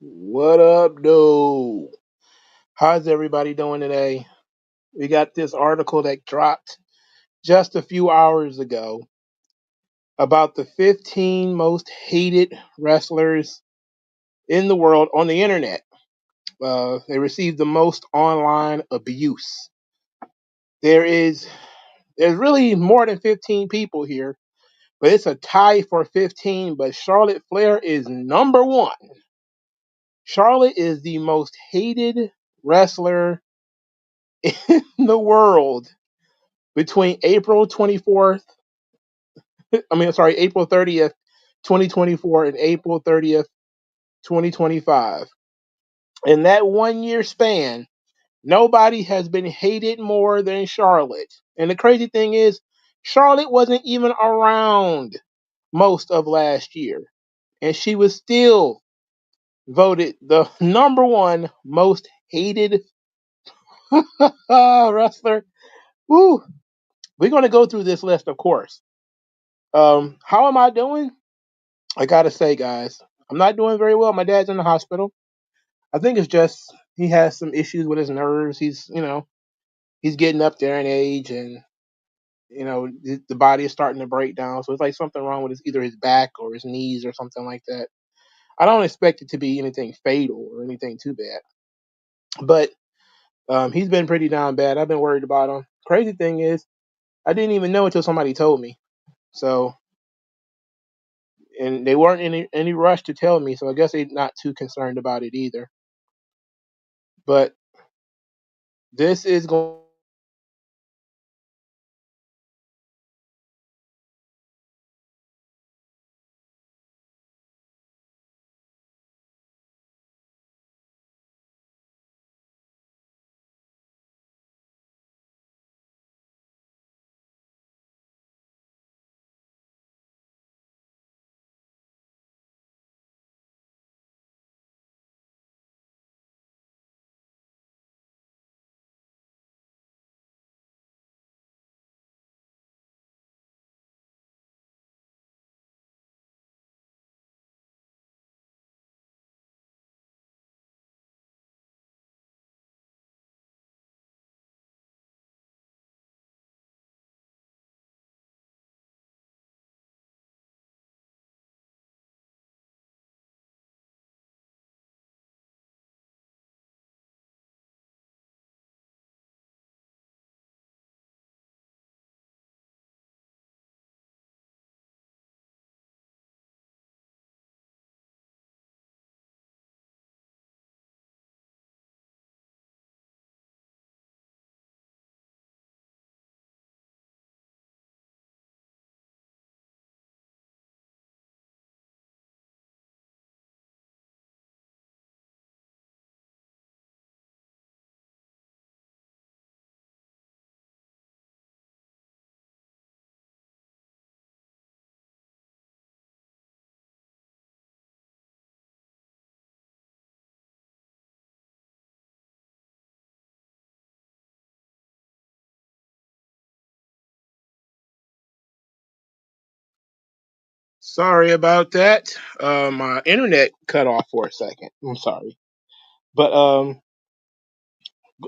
What up, dude? How's everybody doing today? We got this article that dropped just a few hours ago about the 15 most hated wrestlers in the world on the internet. They received the most online abuse. There is there's really more than 15 people here, but it's a tie for 15. But Charlotte Flair is number one. Charlotte is the most hated wrestler in the world between April 30th, 2024 and April 30th, 2025. In that 1 year span, nobody has been hated more than Charlotte. And the crazy thing is, Charlotte wasn't even around most of last year. And she was still voted the number one most hated wrestler. Woo! We're going to go through this list, of course. How am I doing? I gotta say, guys, I'm not doing very well. My dad's in the hospital. I think it's just he has some issues with his nerves. He's getting up there in age, and the body is starting to break down. So it's like something wrong with either his back or his knees or something like that. I don't expect it to be anything fatal or anything too bad, but he's been pretty down bad. I've been worried about him. Crazy thing is, I didn't even know until somebody told me. So, and they weren't in any rush to tell me. So I guess they're not too concerned about it either. But this is going. Sorry about that. My internet cut off for a second. I'm sorry, but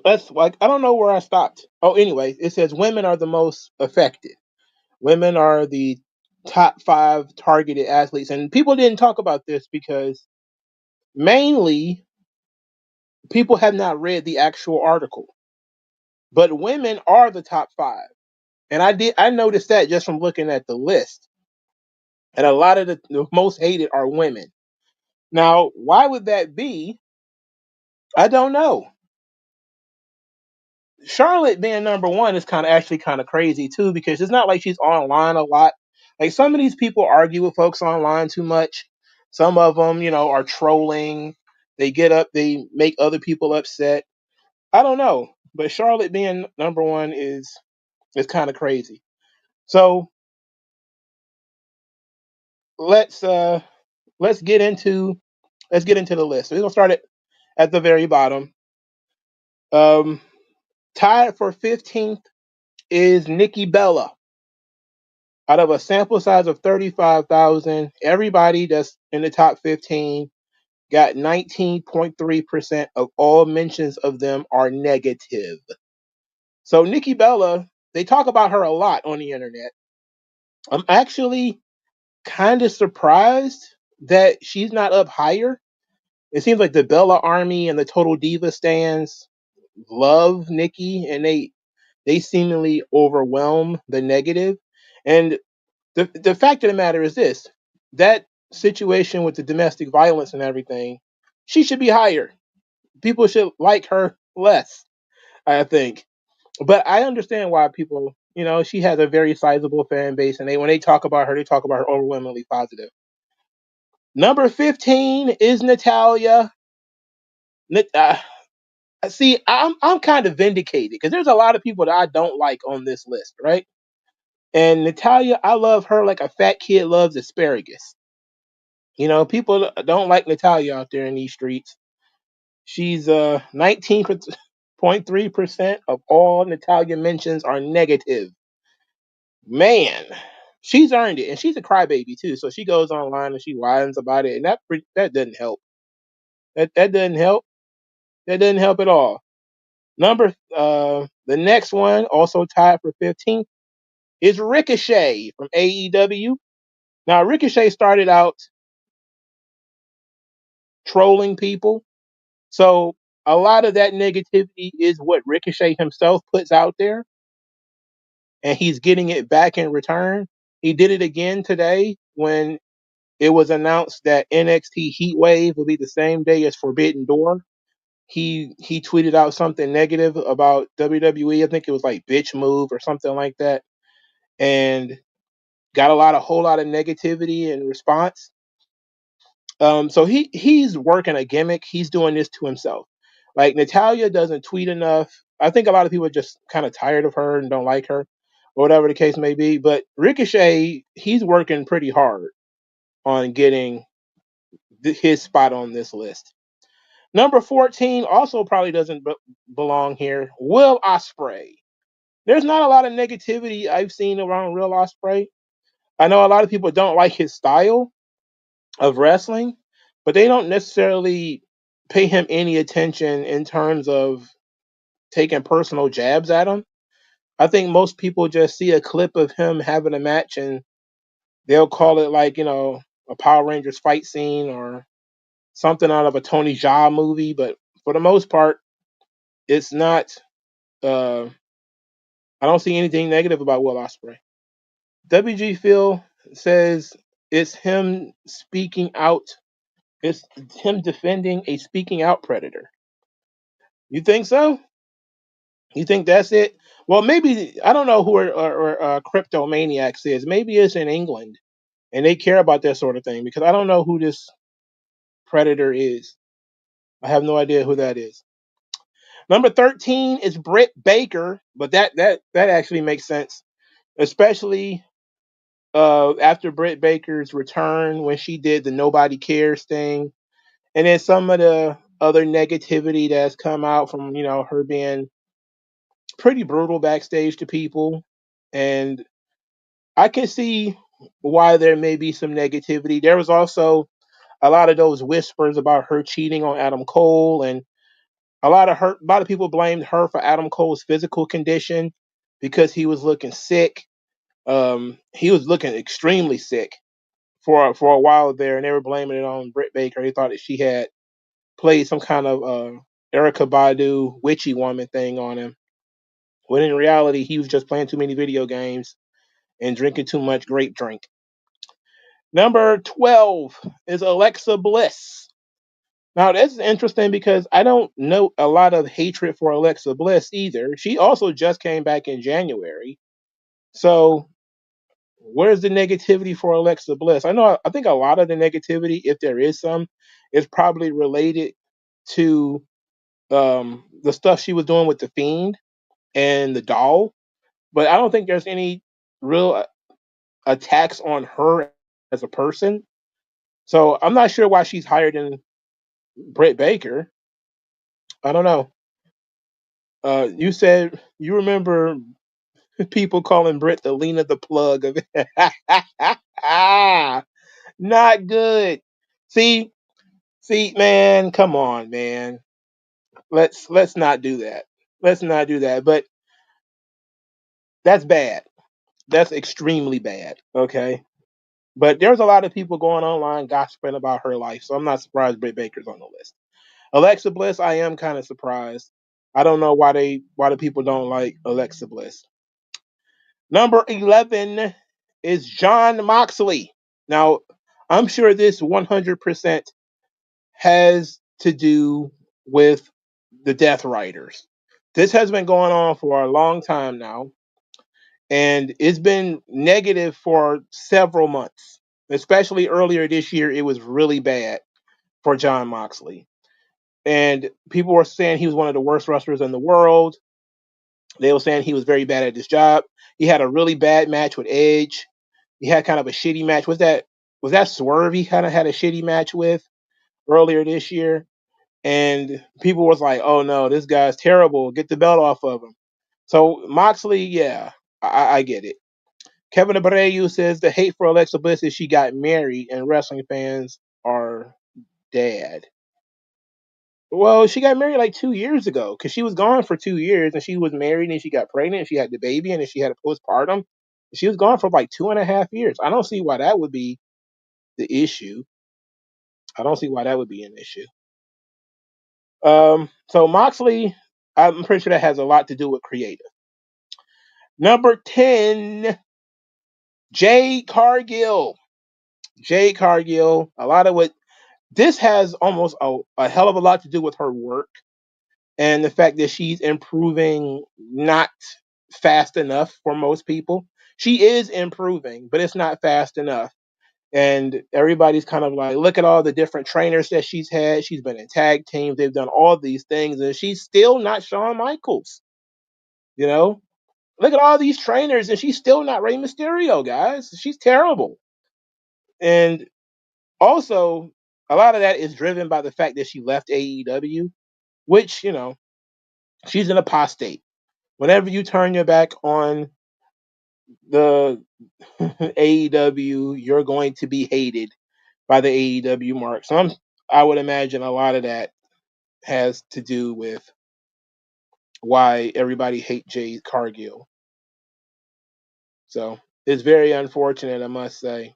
that's like I don't know where I stopped. Oh, anyway, it says women are the most affected. Women are the top five targeted athletes, and people didn't talk about this because mainly people have not read the actual article. But women are the top five, and I noticed that just from looking at the list, and a lot of the most hated are women. Now, why would that be? I don't know. Charlotte being number one is kind of crazy too because it's not like she's online a lot. Like some of these people argue with folks online too much. Some of them, are trolling. They get up, they make other people upset. I don't know, but Charlotte being number one is kind of crazy. So let's uh let's get into the list. So we're gonna start at the very bottom. Um, Tied for 15th is Nikki Bella. Out of a sample size of 35,000, everybody that's in the top 15 got 19.3% of all mentions of them are negative. So Nikki Bella, they talk about her a lot on the internet. I'm actually kind of surprised that she's not up higher. It seems like the Bella Army and the Total Diva stands love Nikki, and they seemingly overwhelm the negative. And the fact of the matter is this: that situation with the domestic violence and everything, she should be higher. People should like her less, I think. But I understand why people, she has a very sizable fan base, and when they talk about her, they talk about her overwhelmingly positive. Number 15 is Natalia. See, I'm kind of vindicated because there's a lot of people that I don't like on this list, right? And Natalia, I love her like a fat kid loves asparagus. People don't like Natalia out there in these streets. She's 19.3% of all Natalia mentions are negative. Man, she's earned it, and she's a crybaby too. So she goes online and she whines about it, and that doesn't help. That doesn't help. That doesn't help at all. The next one, also tied for 15th, is Ricochet from AEW. Now, Ricochet started out trolling people, so a lot of that negativity is what Ricochet himself puts out there, and he's getting it back in return. He did it again today when it was announced that NXT Heatwave will be the same day as Forbidden Door. He tweeted out something negative about WWE. I think it was like bitch move or something like that, and got a whole lot of negativity in response. So he's working a gimmick. He's doing this to himself. Like Natalia doesn't tweet enough. I think a lot of people are just kind of tired of her and don't like her, or whatever the case may be. But Ricochet, he's working pretty hard on getting his spot on this list. Number 14 also probably doesn't belong here. Will Ospreay. There's not a lot of negativity I've seen around Will Ospreay. I know a lot of people don't like his style of wrestling, but they don't necessarily pay him any attention in terms of taking personal jabs at him. I think most people just see a clip of him having a match and they'll call it like, a Power Rangers fight scene or something out of a Tony Jaa movie. But for the most part, it's not, I don't see anything negative about Will Ospreay. WG Phil says it's him speaking out. It's him defending a speaking out predator. You think so? You think that's it? Well, maybe I don't know who Cryptomaniacs is. Maybe it's in England, and they care about that sort of thing because I don't know who this predator is. I have no idea who that is. Number 13 is Britt Baker, but that actually makes sense, especially after Britt Baker's return when she did the Nobody Cares thing, and then some of the other negativity that's come out from her being pretty brutal backstage to people, and I can see why there may be some negativity. There was also a lot of those whispers about her cheating on Adam Cole, and a lot of people blamed her for Adam Cole's physical condition because he was looking sick. He was looking extremely sick for a while there, and they were blaming it on Britt Baker. They thought that she had played some kind of Erica Badu witchy woman thing on him, when in reality he was just playing too many video games and drinking too much grape drink. Number 12 is Alexa Bliss. Now, that's interesting because I don't know a lot of hatred for Alexa Bliss either. She also just came back in January. So, where's the negativity for Alexa Bliss? I think a lot of the negativity, if there is some, is probably related to the stuff she was doing with The Fiend and the doll. But I don't think there's any real attacks on her as a person. So I'm not sure why she's higher than Britt Baker. I don't know. You said you remember people calling Britt the Lena the plug of it. Not good. See, See, man, come on, man. Let's not do that. Let's not do that. But that's bad. That's extremely bad. Okay. But there's a lot of people going online gossiping about her life, so I'm not surprised Britt Baker's on the list. Alexa Bliss, I am kind of surprised. I don't know why the people don't like Alexa Bliss. Number 11 is Jon Moxley. Now, I'm sure this 100% has to do with the Death Riders. This has been going on for a long time now, and it's been negative for several months. Especially earlier this year, it was really bad for Jon Moxley. And people were saying he was one of the worst wrestlers in the world. They were saying he was very bad at his job. He had a really bad match with Edge. He had kind of a shitty match. Was that Swerve he kind of had a shitty match with earlier this year? And people was like, "Oh no, this guy's terrible. Get the belt off of him." So Moxley, yeah, I get it. Kevin Abreu says the hate for Alexa Bliss is she got married and wrestling fans are dead. Well, she got married like 2 years ago because she was gone for 2 years and she was married and she got pregnant and she had the baby and then she had a postpartum. She was gone for like 2.5 years. I don't see why that would be the issue. I don't see why that would be an issue. So Moxley, I'm pretty sure that has a lot to do with creative. Number 10, Jade Cargill. Jade Cargill, a lot of what this has almost a hell of a lot to do with her work and the fact that she's improving not fast enough for most people. She is improving, but it's not fast enough. And everybody's kind of like, look at all the different trainers that she's had. She's been in tag teams. They've done all these things, and she's still not Shawn Michaels. You know, look at all these trainers, and she's still not Rey Mysterio, guys. She's terrible. And also, a lot of that is driven by the fact that she left AEW, which, she's an apostate. Whenever you turn your back on the AEW, you're going to be hated by the AEW mark. So I would imagine a lot of that has to do with why everybody hates Jade Cargill. So it's very unfortunate, I must say.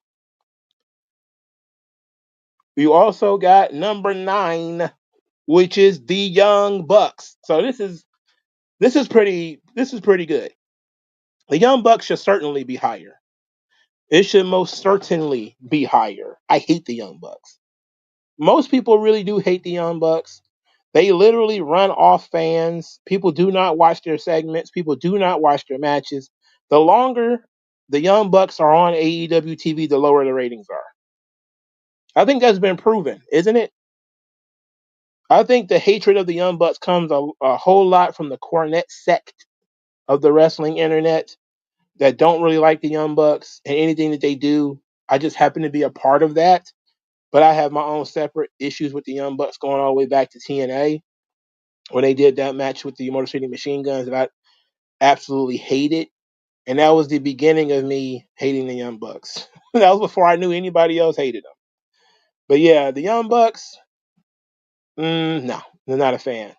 You also got number 9, which is the Young Bucks. So this is pretty good. The Young Bucks should certainly be higher. It should most certainly be higher. I hate the Young Bucks. Most people really do hate the Young Bucks. They literally run off fans. People do not watch their segments. People do not watch their matches. The longer the Young Bucks are on AEW TV, the lower the ratings are. I think that's been proven, isn't it? I think the hatred of the Young Bucks comes a whole lot from the Cornette sect of the wrestling internet that don't really like the Young Bucks and anything that they do. I just happen to be a part of that. But I have my own separate issues with the Young Bucks going all the way back to TNA when they did that match with the Motor City Machine Guns that I absolutely hated. And that was the beginning of me hating the Young Bucks. That was before I knew anybody else hated them. But yeah, the Young Bucks, no, they're not a fan.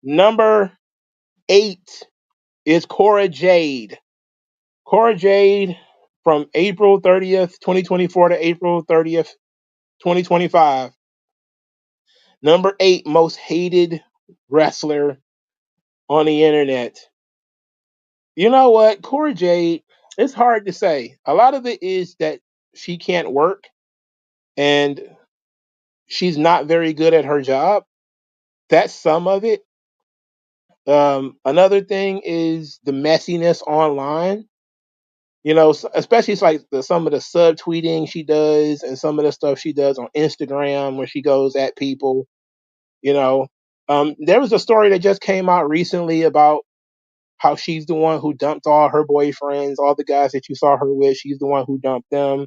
Number 8 is Cora Jade. Cora Jade from April 30th, 2024 to April 30th, 2025. Number 8 most hated wrestler on the internet. You know what? Cora Jade, it's hard to say. A lot of it is that she can't work and she's not very good at her job. That's some of it. Another thing is the messiness online. Especially it's like some of the subtweeting she does and some of the stuff she does on Instagram where she goes at people. You know, there was a story that just came out recently about how she's the one who dumped all her boyfriends, all the guys that you saw her with. She's the one who dumped them.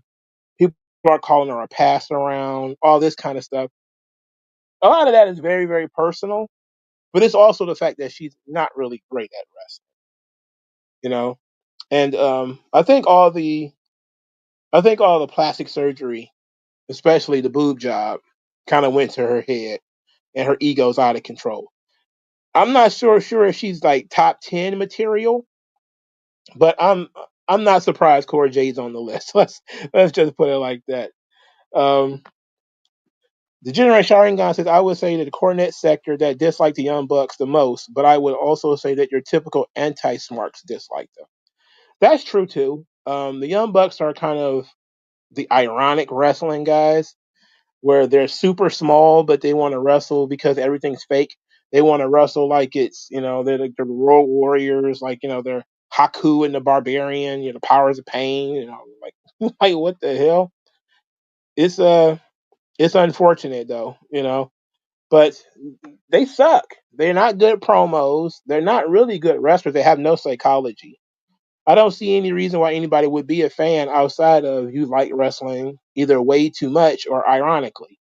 People are calling her a pass around, all this kind of stuff. A lot of that is very, very personal, but it's also the fact that she's not really great at wrestling, you know. And I think all the plastic surgery, especially the boob job. kind of went to her head and her ego's out of control. I'm not sure if she's like top 10 material, but I'm not surprised Cora Jade's on the list. Let's just put it like that. Um, the Generation Sharingan says, I would say that the Cornet sector that dislike the Young Bucks the most, but I would also say that your typical anti-smarts dislike them. That's true too. The Young Bucks are kind of the ironic wrestling guys where they're super small, but they want to wrestle because everything's fake. They want to wrestle like it's, they're like the Road Warriors, like, they're Haku and the Barbarian, the Powers of Pain, like, like what the hell? It's it's unfortunate though, but they suck. They're not good promos. They're not really good wrestlers. They have no psychology. I don't see any reason why anybody would be a fan outside of you like wrestling either way too much or ironically.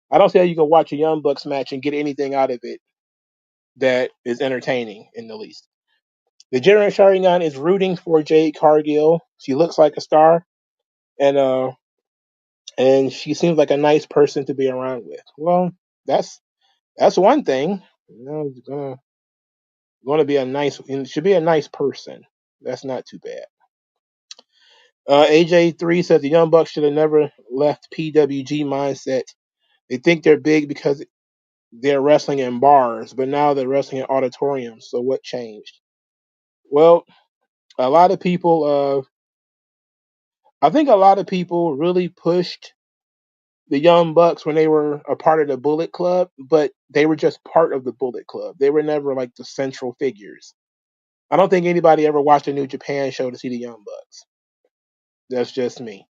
I don't see how you can watch a Young Bucks match and get anything out of it that is entertaining in the least. The General Sharingan is rooting for Jade Cargill. She looks like a star, and she seems like a nice person to be around with. Well, that's one thing. It's gonna be a nice. Should be a nice person. That's not too bad. AJ3 says the Young Bucks should have never left PWG mindset. They think they're big because they're wrestling in bars, but now they're wrestling in auditoriums. So what changed? Well, a lot of people, I think a lot of people really pushed the Young Bucks when they were a part of the Bullet Club, but they were just part of the Bullet Club. They were never like the central figures. I don't think anybody ever watched a New Japan show to see the Young Bucks. That's just me.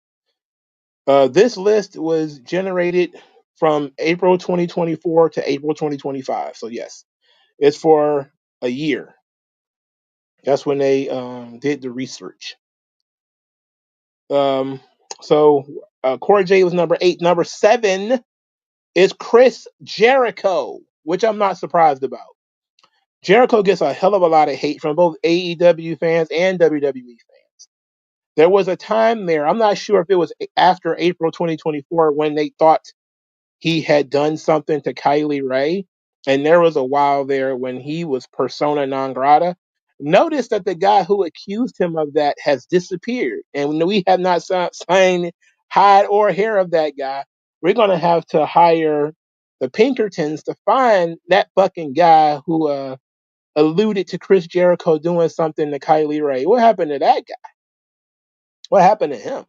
This list was generated from April 2024 to April 2025. So yes, it's for a year. That's when they did the research. Um, so Corey J was number 8. Number 7 is Chris Jericho, which I'm not surprised about. Jericho gets a hell of a lot of hate from both AEW fans and WWE fans. There was a time there, I'm not sure if it was after April 2024, when they thought he had done something to Kylie Ray. And there was a while there when he was persona non grata. Notice that the guy who accused him of that has disappeared. And we have not signed hide or hair of that guy. We're going to have to hire the Pinkertons to find that fucking guy who alluded to Chris Jericho doing something to Kylie Ray. What happened to that guy? What happened to him?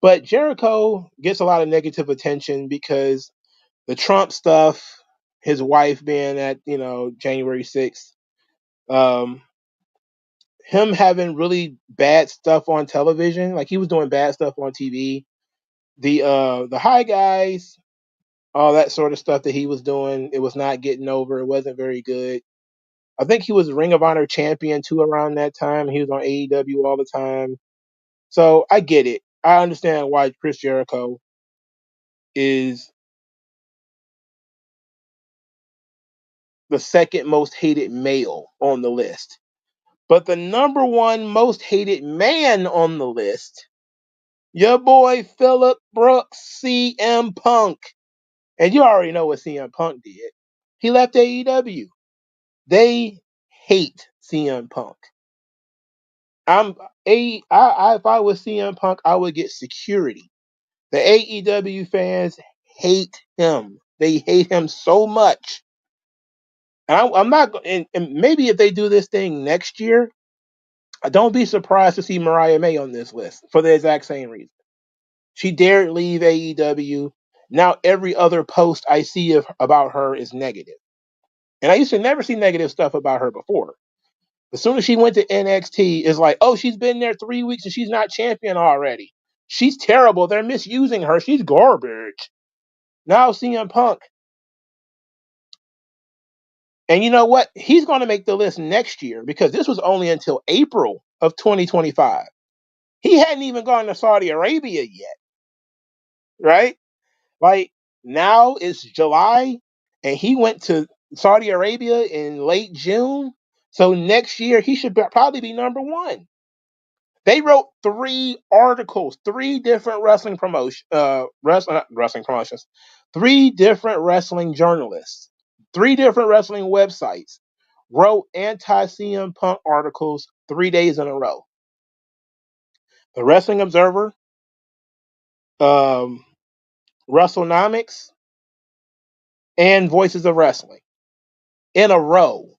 But Jericho gets a lot of negative attention because the Trump stuff, his wife being at, January 6th, um, him having really bad stuff on television, like he was doing bad stuff on TV, the High Guys, all that sort of stuff that he was doing, it was not getting over. It wasn't very good. I think he was Ring of Honor champion too around that time. He was on AEW all the time. So I get it. I understand why Chris Jericho is the second most hated male on the list. But the number one most hated man on the list, your boy Phillip Brooks, CM Punk. And you already know what CM Punk did. He left AEW. They hate CM Punk. If I was CM Punk, I would get security. The AEW fans hate him. They hate him so much. And I'm not. And maybe if they do this thing next year, don't be surprised to see Mariah May on this list for the exact same reason. She dared leave AEW. Now every other post I see about her is negative. And I used to never see negative stuff about her before. As soon as she went to NXT, it's like, oh, she's been there 3 weeks and she's not champion already. She's terrible. They're misusing her. She's garbage. Now CM Punk. And you know what? He's going to make the list next year because this was only until April of 2025. He hadn't even gone to Saudi Arabia yet, right? Like now it's July and he went to Saudi Arabia in late June. So next year he should probably be number 1. They wrote 3 articles, 3 different wrestling promotions, 3 different wrestling journalists, 3 different wrestling websites wrote anti-CM Punk articles 3 days in a row. The Wrestling Observer, um, WrestleNomics, and Voices of Wrestling in a row.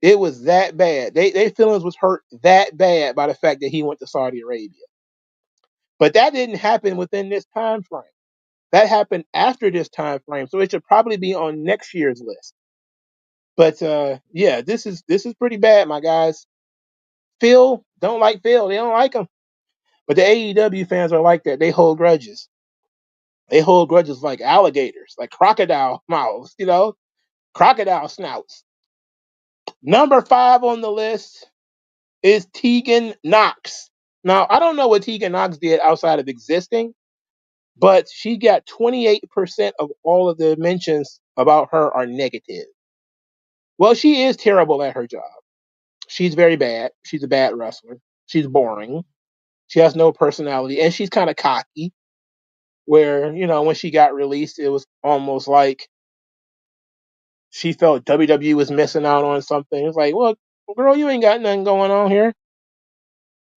It was that bad. Their feelings was hurt that bad by the fact that he went to Saudi Arabia. But that didn't happen within this time frame. That happened after this time frame, so it should probably be on next year's list. But yeah, this is pretty bad, my guys. Phil don't like Phil. They don't like him. But the AEW fans are like that. They hold grudges. They hold grudges like alligators, like crocodile mouths, crocodile snouts. Number 5 on the list is Tegan Knox. Now, I don't know what Tegan Knox did outside of existing, but she got 28% of all of the mentions about her are negative. Well, she is terrible at her job. She's very bad. She's a bad wrestler. She's boring. She has no personality, and she's kind of cocky. Where, when she got released, it was almost like she felt WWE was missing out on something. It's like, well, girl, you ain't got nothing going on here.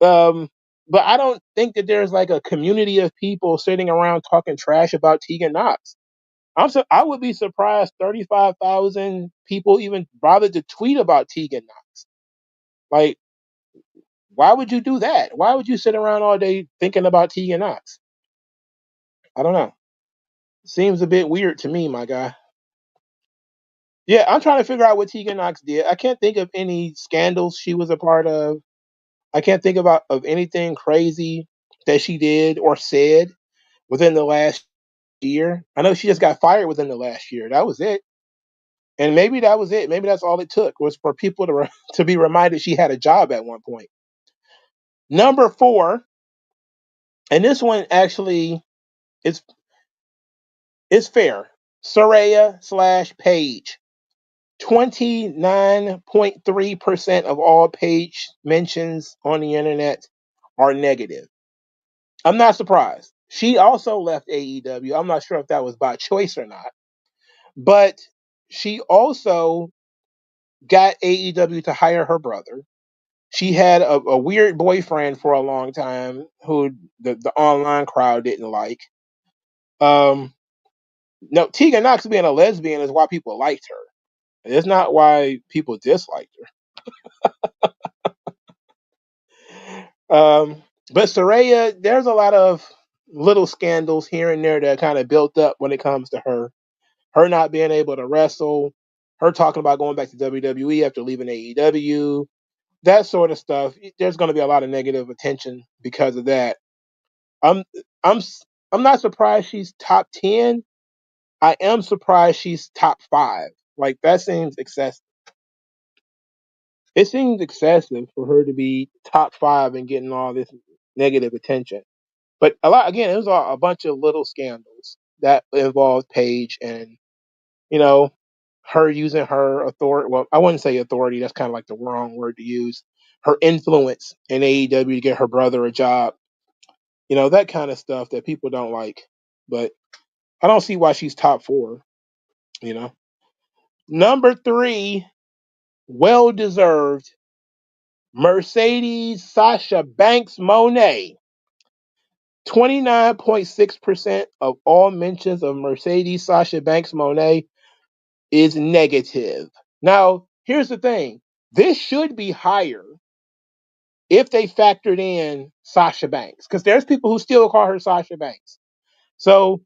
But I don't think that there's like a community of people sitting around talking trash about Tegan Knox. I would be surprised 35,000 people even bothered to tweet about Tegan Knox. Like, why would you do that? Why would you sit around all day thinking about Tegan Knox? I don't know. Seems a bit weird to me, my guy. Yeah, I'm trying to figure out what Tegan Knox did. I can't think of any scandals she was a part of. I can't think of anything crazy that she did or said within the last year. I know she just got fired within the last year. That was it. And maybe that was it. Maybe that's all it took was for people to be reminded she had a job at one point. Number 4, and this one actually is fair. Saraya/Paige. 29.3% of all page mentions on the internet are negative. I'm not surprised. She also left AEW. I'm not sure if that was by choice or not. But she also got AEW to hire her brother. She had a weird boyfriend for a long time who the online crowd didn't like. No, Tegan Knox being a lesbian is why people liked her. It's not why people disliked her. But Saraya, there's a lot of little scandals here and there that kind of built up when it comes to her. Her not being able to wrestle, her talking about going back to WWE after leaving AEW, that sort of stuff. There's going to be a lot of negative attention because of that. I'm I'm I'm not surprised she's top 10. I am surprised she's top 5. Like that seems excessive. It seems excessive for her to be top 5 and getting all this negative attention. But it was a bunch of little scandals that involved Paige and, you know, her using her authority. Well, I wouldn't say authority. That's kind of like the wrong word to use. Her influence in AEW to get her brother a job. That kind of stuff that people don't like. But I don't see why she's top 4, you know. Number 3, well deserved, Mercedes Sasha Banks Monet. 29.6% of all mentions of Mercedes Sasha Banks Monet is negative. Now, here's the thing. This should be higher if they factored in Sasha Banks, because there's people who still call her Sasha Banks. So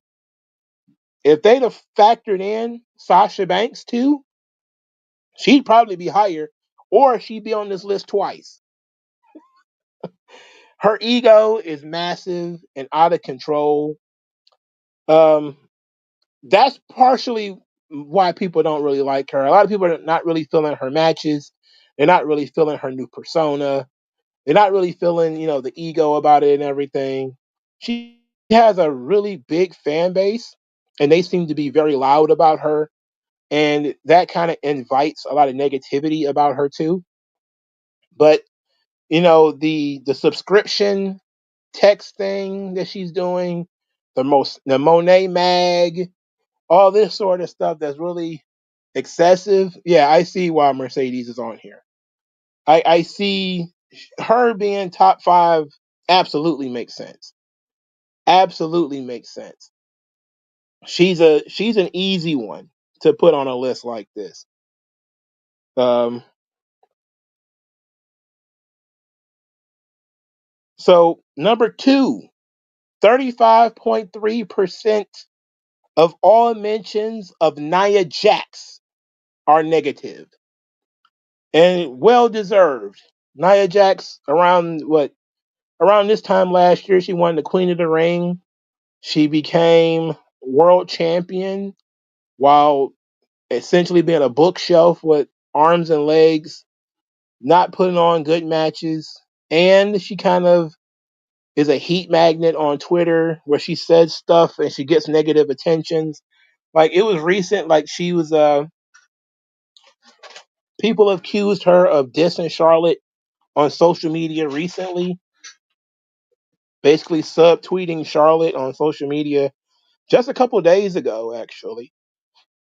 if they'd have factored in Sasha Banks too, she'd probably be higher, or she'd be on this list twice. Her ego is massive and out of control. Um, that's partially why people don't really like her. A lot of people are not really feeling her matches. They're not really feeling her new persona. They're not really feeling, the ego about it and everything. She has a really big fan base, and they seem to be very loud about her. And that kind of invites a lot of negativity about her too. But, the subscription text thing that she's doing, the Monet mag, all this sort of stuff that's really excessive. Yeah, I see why Mercedes is on here. I see her being top 5 absolutely makes sense. Absolutely makes sense. She's an easy one to put on a list like this. So number 2, 35.3% of all mentions of Nia Jax are negative. And well deserved. Nia Jax around this time last year, she won the Queen of the Ring. She became world champion while essentially being a bookshelf with arms and legs, not putting on good matches. And she kind of is a heat magnet on Twitter where she says stuff and she gets negative attentions. Like it was recent, like she was people accused her of dissing Charlotte on social media recently, basically subtweeting Charlotte on social media just a couple days ago, actually.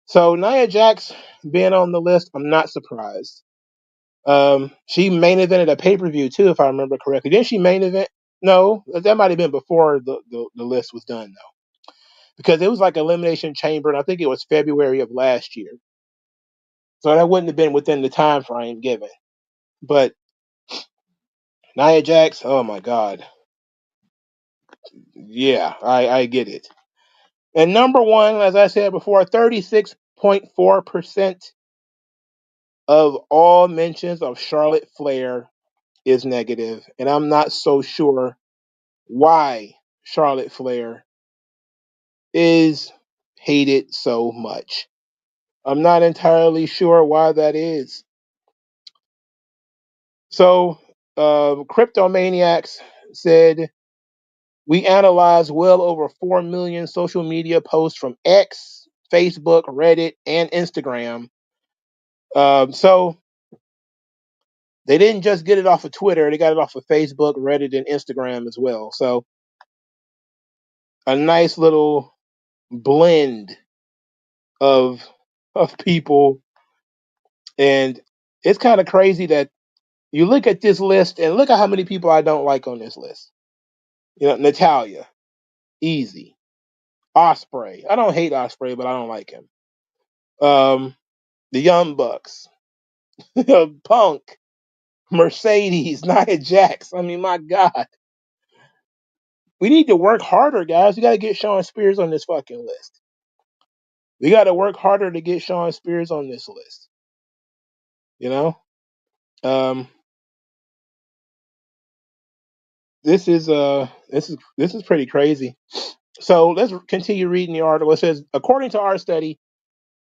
So Nia Jax being on the list, I'm not surprised. She main evented a pay-per-view too, if I remember correctly. Didn't she main event? No, that might have been before the list was done though. Because it was like Elimination Chamber, and I think it was February of last year. So that wouldn't have been within the time frame given. But Nia Jax, oh my God. Yeah, I get it. And number 1, as I said before, 36.4% of all mentions of Charlotte Flair is negative. And I'm not so sure why Charlotte Flair is hated so much. I'm not entirely sure why that is. So, Cryptomaniacs said, we analyzed well over 4 million social media posts from X, Facebook, Reddit, and Instagram. So they didn't just get it off of Twitter, they got it off of Facebook, Reddit, and Instagram as well. So a nice little blend of people. And it's kind of crazy that you look at this list and look at how many people I don't like on this list. You know, Natalia, easy. Osprey, I don't hate Osprey, but I don't like him. The Young Bucks, Punk, Mercedes, Nia Jax. I mean, my God. We need to work harder, guys. We got to get Shawn Spears on this fucking list. We got to work harder to get Shawn Spears on this list. You know? This is pretty crazy. So let's continue reading the article. It says, according to our study,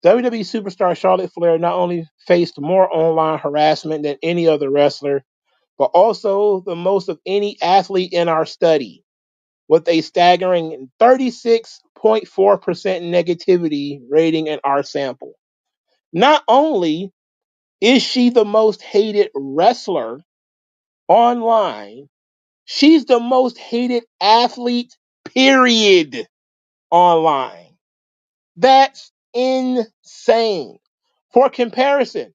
WWE superstar Charlotte Flair not only faced more online harassment than any other wrestler, but also the most of any athlete in our study, with a staggering 36.4% negativity rating in our sample. Not only is she the most hated wrestler online, she's the most hated athlete, period, online. That's insane. For comparison,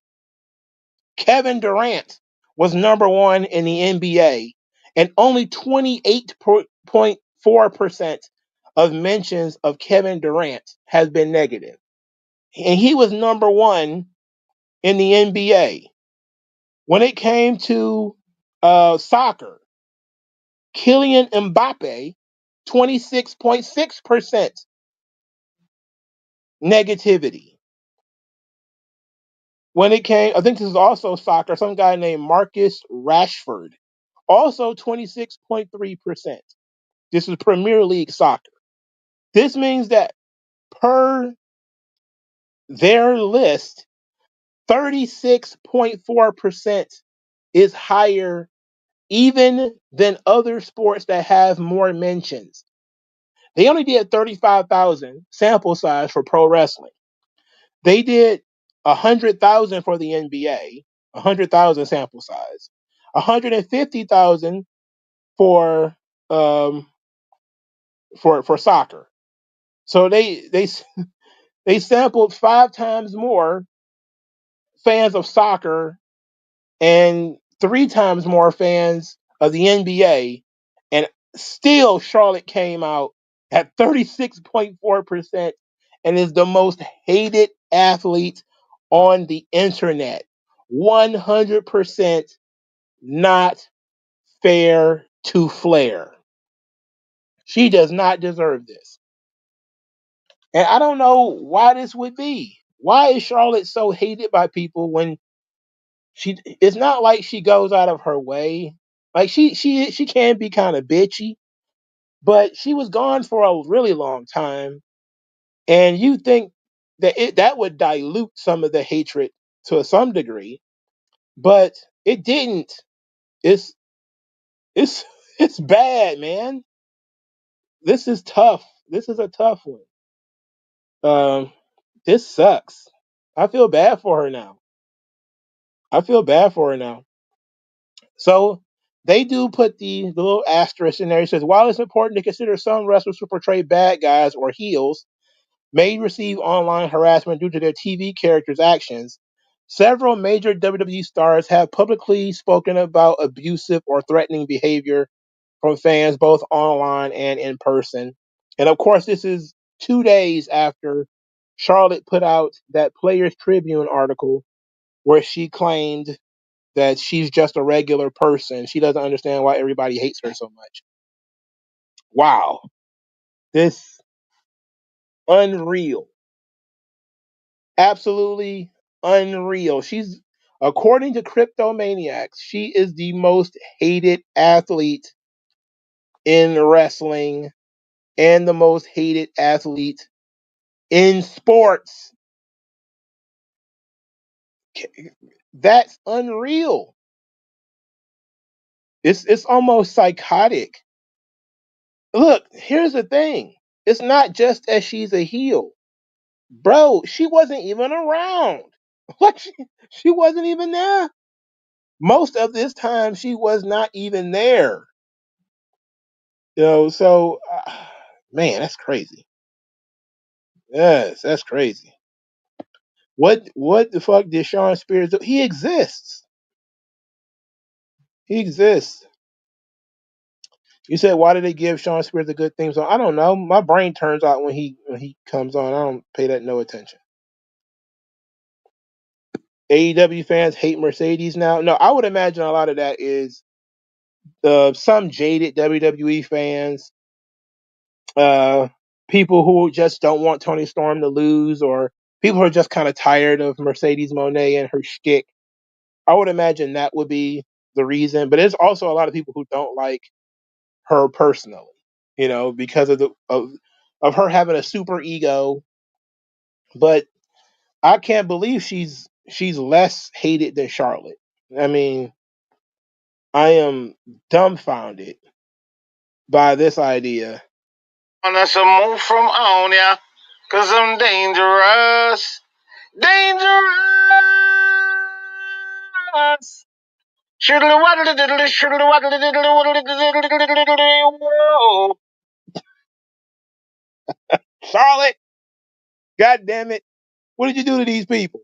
Kevin Durant was number 1 in the NBA, and only 28.4% of mentions of Kevin Durant has been negative. And he was number 1 in the NBA. When it came to soccer, Kylian Mbappe, 26.6% negativity. When it came, I think this is also soccer, some guy named Marcus Rashford, also 26.3%. This is Premier League soccer. This means that per their list, 36.4% is higher even than other sports that have more mentions. They only did 35,000 sample size for pro wrestling. They did 100,000 for the NBA, 100,000 sample size, 150,000 for for soccer. So they sampled 5 times more fans of soccer and 3 times more fans of the NBA, and still Charlotte came out at 36.4% and is the most hated athlete on the internet. 100% not fair to Flair. She does not deserve this. And I don't know why this would be. Why is Charlotte so hated by people when it's not like she goes out of her way. Like she can be kind of bitchy, but she was gone for a really long time, and you think that that would dilute some of the hatred to some degree, but it didn't. It's it's it's bad, man. This is tough. This is a tough one. Um, this sucks. I feel bad for her now. I feel bad for her now. So they do put the little asterisk in there. It says, while it's important to consider some wrestlers who portray bad guys or heels may receive online harassment due to their TV characters' actions, several major WWE stars have publicly spoken about abusive or threatening behavior from fans both online and in person. And of course, this is 2 days after Charlotte put out that Players Tribune article where she claimed that she's just a regular person. She doesn't understand why everybody hates her so much. Wow. This unreal. Absolutely unreal. She's according to Cryptomaniacs, she is the most hated athlete in wrestling and the most hated athlete in sports. That's unreal. It's almost psychotic. Look, here's the thing. It's not just that she's a heel. Bro, she wasn't even around. Like she wasn't even there. Most of this time, she was not even there. So man, that's crazy. Yes, that's crazy. What the fuck did Sean Spears do? He exists. He exists. You said why did they give Sean Spears a good theme song? I don't know. My brain turns out when he comes on. I don't pay that no attention. AEW fans hate Mercedes now. No, I would imagine a lot of that is some jaded WWE fans, uh, people who just don't want Tony Storm to lose, or people who are just kind of tired of Mercedes Moné and her shtick. I would imagine that would be the reason. But there's also a lot of people who don't like her personally, because of her having a super ego. But I can't believe she's less hated than Charlotte. I mean, I am dumbfounded by this idea. On us a move from on ya, cause I'm dangerous. Dangerous. Shiddly waddly diddly, shiddly waddly diddly, waddly diddly diddly, whoa. Charlotte, God damn it. What did you do to these people?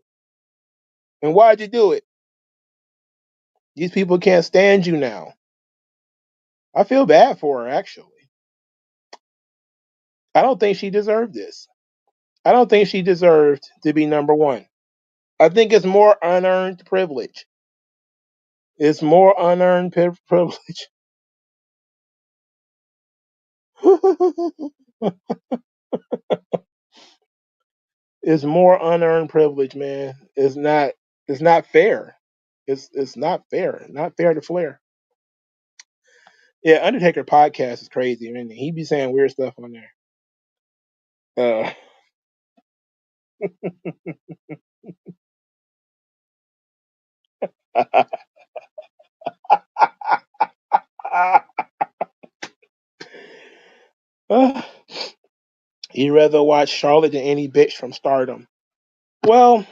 And why'd you do it? These people can't stand you now. I feel bad for her, actually. I don't think she deserved this. I don't think she deserved to be number one. I think it's more unearned privilege. It's more unearned privilege. It's more unearned privilege, man. It's not fair. It's not fair. Not fair to Flair. Yeah, Undertaker podcast is crazy. I mean, he be saying weird stuff on there. He'd rather watch Charlotte than any bitch from Stardom. Well,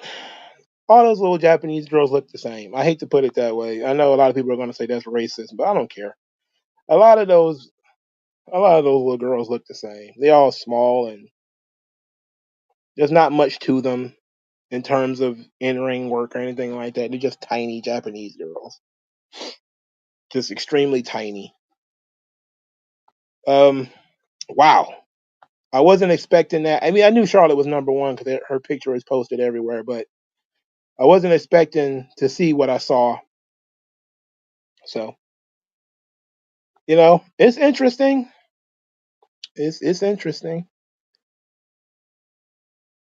all those little Japanese girls look the same. I hate to put it that way. I know a lot of people are going to say that's racist, but I don't care. A lot of those A lot of those little girls look the same. They're all small and there's not much to them in terms of in-ring work or anything like that. They're just tiny Japanese girls. Just extremely tiny. Wow. I wasn't expecting that. I mean, I knew Charlotte was number one because her picture was posted everywhere, but I wasn't expecting to see what I saw. So, it's interesting. It's interesting.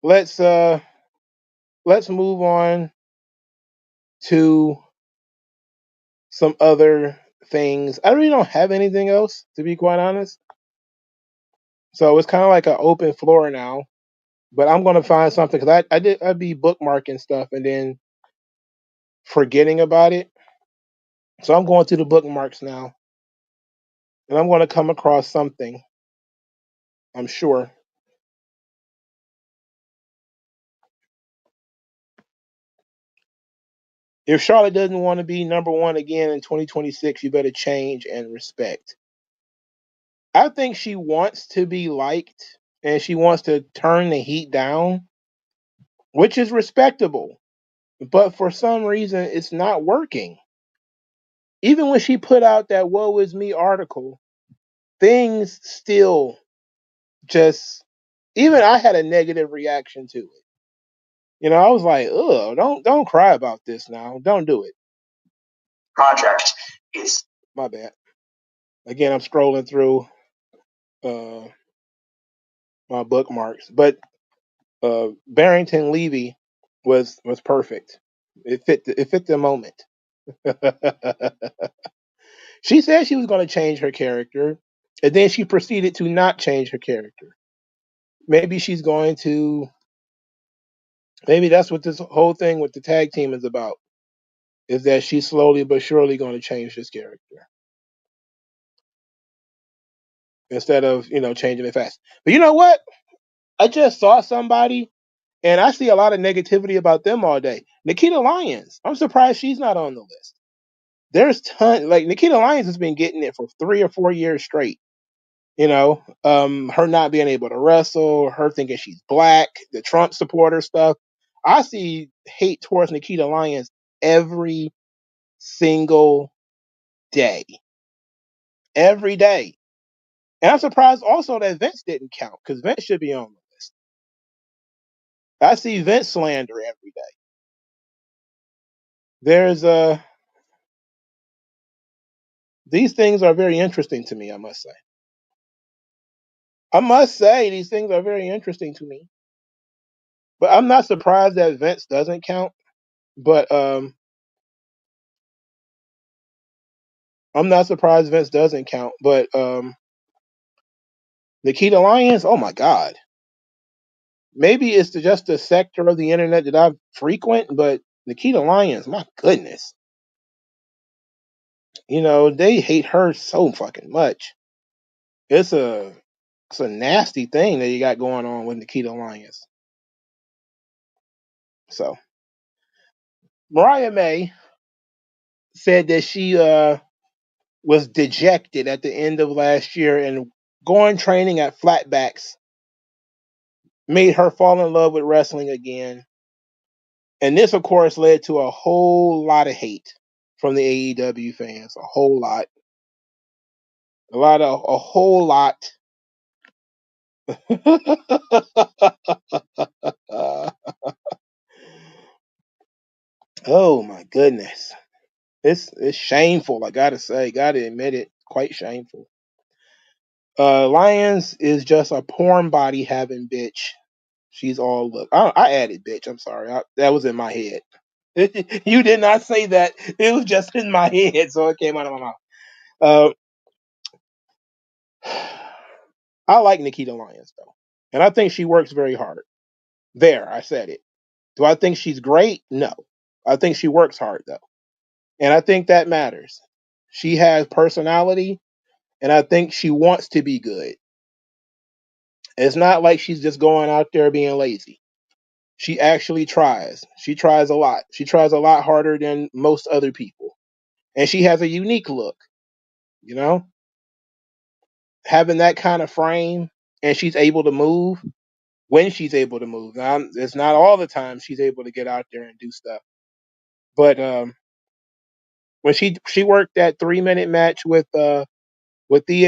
Let's move on to some other things. I really don't have anything else, to be quite honest. So it's kind of like an open floor now. But I'm gonna find something because I'd be bookmarking stuff and then forgetting about it. So I'm going to the bookmarks now, and I'm going to come across something. I'm sure. If Charlotte doesn't want to be number one again in 2026, you better change and respect. I think she wants to be liked and she wants to turn the heat down, which is respectable. But for some reason, it's not working. Even when she put out that "Woe Is Me" article, things still just. Even I had a negative reaction to it. I was like, "Ugh, don't cry about this now. Don't do it." Project is My bad. Again, I'm scrolling through uh, my bookmarks, but Barrington Levy was perfect. It fit the moment. She said she was going to change her character, and then she proceeded to not change her character. Maybe she's going to. Maybe that's what this whole thing with the tag team is about. Is that she's slowly but surely going to change this character instead of changing it fast. But you know what? I just saw somebody, and I see a lot of negativity about them all day. Nikita Lyons. I'm surprised she's not on the list. There's like Nikita Lyons has been getting it for 3 or 4 years straight. Her not being able to wrestle, her thinking she's black, the Trump supporter stuff. I see hate towards Nikita Lyons every single day. Every day. And I'm surprised also that Vince didn't count because Vince should be on the list. I see Vince slander every day. There's these things are very interesting to me, I must say. I must say these things are very interesting to me. But I'm not surprised that Vince doesn't count. But I'm not surprised Vince doesn't count. But Nikita Lyons, oh my God. Maybe it's just a sector of the internet that I frequent, but Nikita Lyons, my goodness. They hate her so fucking much. It's a nasty thing that you got going on with Nikita Lyons. So Mariah May said that she was dejected at the end of last year and going training at Flatbacks made her fall in love with wrestling again. And this, of course, led to a whole lot of hate from the AEW fans. A whole lot. A whole lot. Oh my goodness. It's shameful, I gotta say. Gotta admit it. Quite shameful. Lyons is just a porn body having bitch. She's all look. I added bitch. I'm sorry. That was in my head. You did not say that. It was just in my head, so it came out of my mouth. Uh, I like Nikita Lyons though, and I think she works very hard. There, I said it. Do I think she's great? No. I think she works hard though, and I think that matters. She has personality, and I think she wants to be good. It's not like she's just going out there being lazy. She actually tries. She tries a lot. She tries a lot harder than most other people. And she has a unique look, you know? having that kind of frame, and she's able to move when she's able to move. Now, it's not all the time she's able to get out there and do stuff, but when she worked that 3 minute match with Thea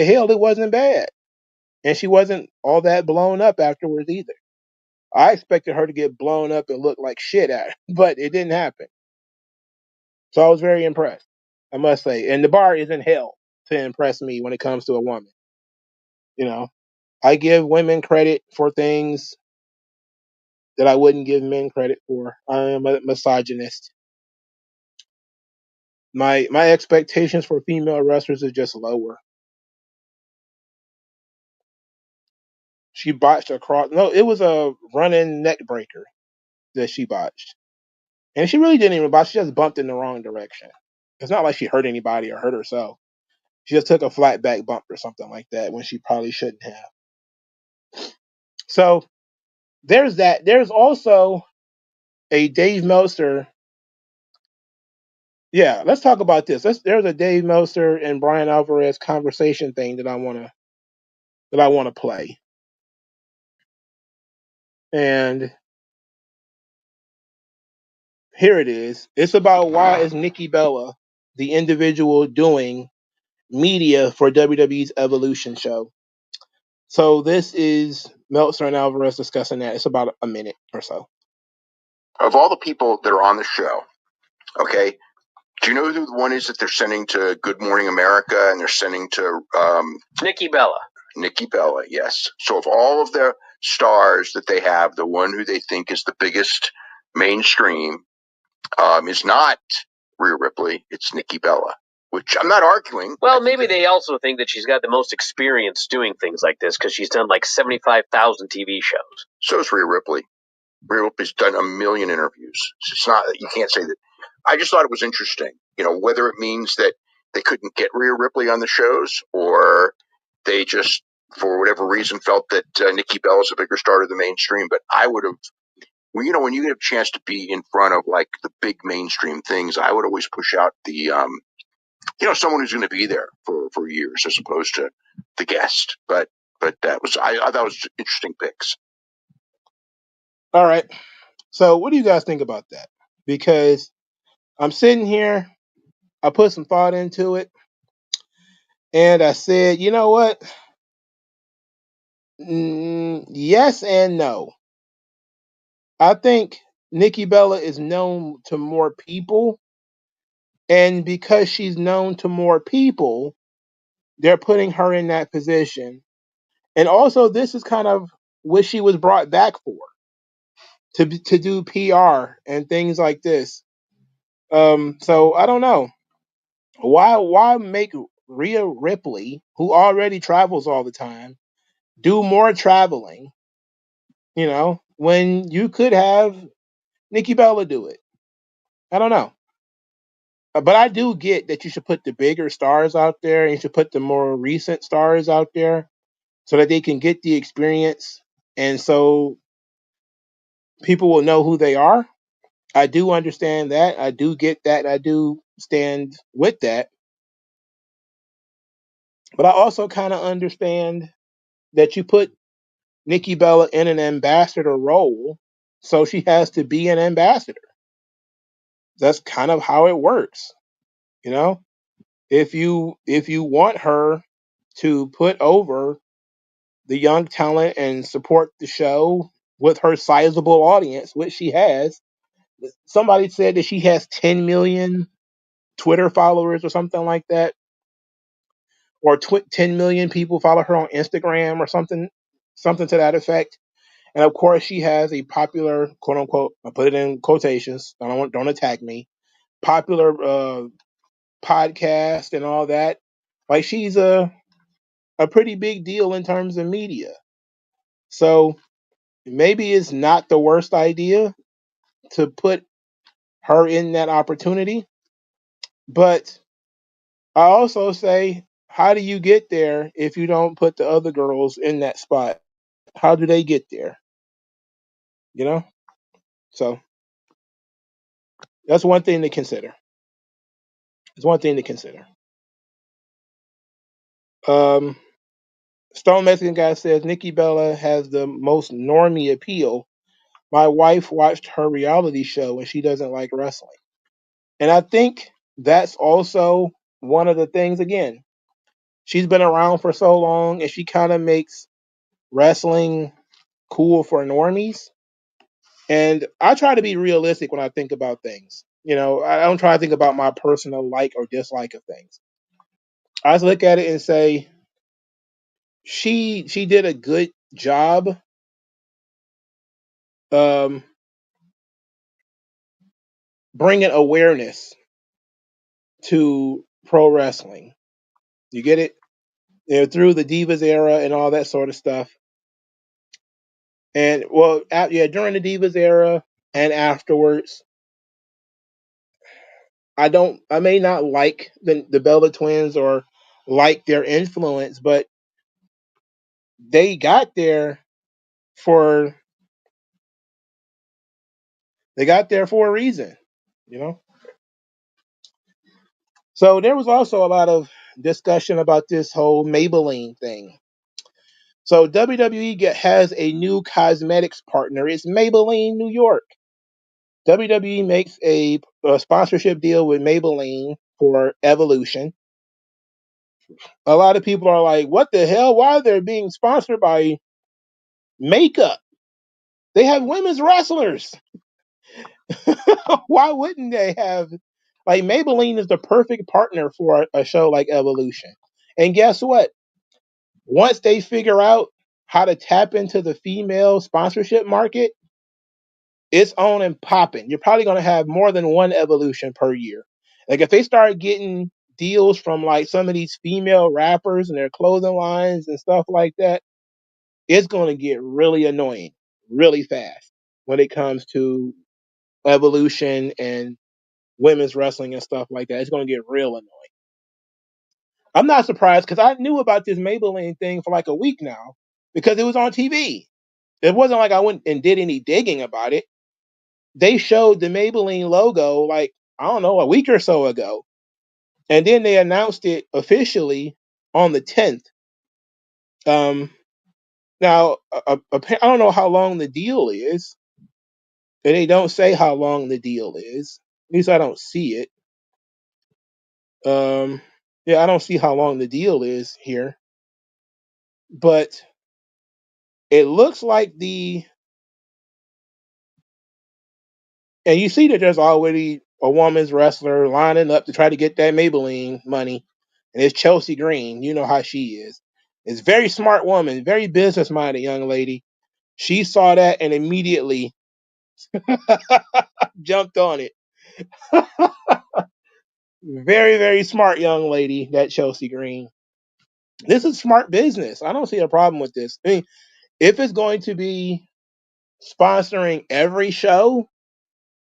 Hill, it wasn't bad, and she wasn't all that blown up afterwards either. I expected her to get blown up and look like shit at her, but it didn't happen. So I was very impressed, I must say. And the bar isn't hell to impress me when it comes to a woman. You know, I give women credit for things that I wouldn't give men credit for. I am a misogynist. My expectations for female wrestlers is just lower. She botched a cross. No, it was a running neck breaker that she botched, and she really didn't even botch. She just bumped in the wrong direction. It's not like she hurt anybody or hurt herself. She just took a flat back bump or something like that when she probably shouldn't have. So there's that. There's also a Dave Meltzer. Yeah, let's talk about this. There's a Dave Meltzer and Brian Alvarez conversation thing that I wanna play. And here it is. It's about why is Nikki Bella the individual doing media for WWE's Evolution show. So this is Meltzer and Alvarez discussing that. It's about a minute or so. Of all the people that are on the show, okay, do you know who the one is that they're sending to Good Morning America and they're sending to Nikki Bella? Nikki Bella, yes. So of all of the stars that they have, the one who they think is the biggest mainstream is not Rhea Ripley. It's Nikki Bella, which I'm not arguing. Well, maybe they also think that she's got the most experience doing things like this because she's done like 75,000 TV shows. So is Rhea Ripley. Rhea Ripley's done a million interviews. It's not, you can't say that. I just thought it was interesting, whether it means that they couldn't get Rhea Ripley on the shows or they just, for whatever reason, felt that Nikki Bella is a bigger star to the mainstream. But I would have, when you get a chance to be in front of like the big mainstream things, I would always push out the, someone who's going to be there for years as opposed to the guest. But that was, I thought it was interesting picks. All right. So what do you guys think about that? Because I'm sitting here, I put some thought into it, and I said, you know what? Yes and no. I think Nikki Bella is known to more people, and because she's known to more people, they're putting her in that position. And also, this is kind of what she was brought back for, to do PR and things like this. So I don't know why make Rhea Ripley, who already travels all the time, do more traveling. When you could have Nikki Bella do it. I don't know. But I do get that you should put the bigger stars out there and you should put the more recent stars out there so that they can get the experience and so people will know who they are. I do understand that. I do get that. I do stand with that. But I also kind of understand that you put Nikki Bella in an ambassador role, so she has to be an ambassador. That's kind of how it works, you know? If you want her to put over the young talent and support the show with her sizable audience, which she has. Somebody said that she has 10 million Twitter followers or something like that, or 10 million people follow her on Instagram or something to that effect. And of course, she has a popular, quote unquote, I put it in quotations. Don't attack me. Popular podcast and all that. Like she's a pretty big deal in terms of media. So maybe it's not the worst idea to put her in that opportunity. But I also say, how do you get there if you don't put the other girls in that spot? How do they get there? You know? So that's one thing to consider. It's one thing to consider. Um, Stone Mexican guy says Nikki Bella has the most normie appeal. My wife watched her reality show and she doesn't like wrestling. And I think that's also one of the things, again, she's been around for so long and she kind of makes wrestling cool for normies. And I try to be realistic when I think about things. You know, I don't try to think about my personal like or dislike of things. I just look at it and say she did a good job um, bringing awareness to pro wrestling. You get it? You know, through the Divas era and all that sort of stuff. And well, yeah, during the Divas era and afterwards, I may not like the Bella twins or like their influence, but they got there for a reason, you know. So there was also a lot of discussion about this whole Maybelline thing. So WWE has a new cosmetics partner. It's Maybelline New York. WWE makes a sponsorship deal with Maybelline for Evolution. A lot of people are like, "What the hell? Why are they being sponsored by makeup? They have women's wrestlers. Why wouldn't they have?" Like, Maybelline is the perfect partner for a show like Evolution. And guess what? Once they figure out how to tap into the female sponsorship market, it's on and popping. You're probably going to have more than one Evolution per year. Like, if they start getting deals from like some of these female rappers and their clothing lines and stuff like that, it's going to get really annoying really fast when it comes to Evolution and women's wrestling and stuff like that. It's going to get real annoying. I'm not surprised because I knew about this Maybelline thing for like a week now because it was on TV. It wasn't like I went and did any digging about it. They showed the Maybelline logo like, I don't know, a week or so ago. And then they announced it officially on the 10th. Um, Now, I don't know how long the deal is. And they don't say how long the deal is. At least I don't see it. Yeah, I don't see how long the deal is here. But it looks like and you see that there's already a woman's wrestler lining up to try to get that Maybelline money. And it's Chelsea Green. You know how she is. It's a very smart woman, very business minded young lady. She saw that and immediately jumped on it. Very, very smart young lady, that Chelsea Green. This is smart business. I don't see a problem with this. I mean, if it's going to be sponsoring every show,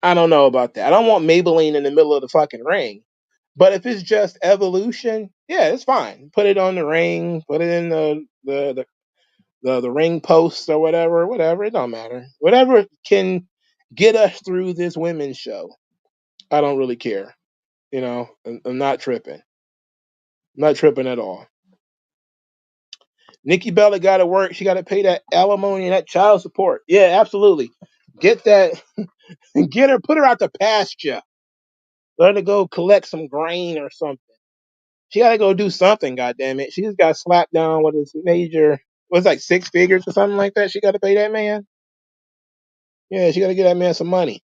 I don't know about that. I don't want Maybelline in the middle of the fucking ring. But if it's just Evolution, yeah, it's fine. Put it on the ring, put it in the ring posts or whatever, whatever. It don't matter. Whatever can get us through this women's show. I don't really care. You know, I'm not tripping. I'm not tripping at all. Nikki Bella got to work. She got to pay that alimony and that child support. Yeah, absolutely. Get that. Get her. Put her out to pasture. Let her go collect some grain or something. She got to go do something. Goddamn it. She just got slapped down with this major. What's like 6 figures or something like that? She got to pay that man. Yeah, she got to get that man some money.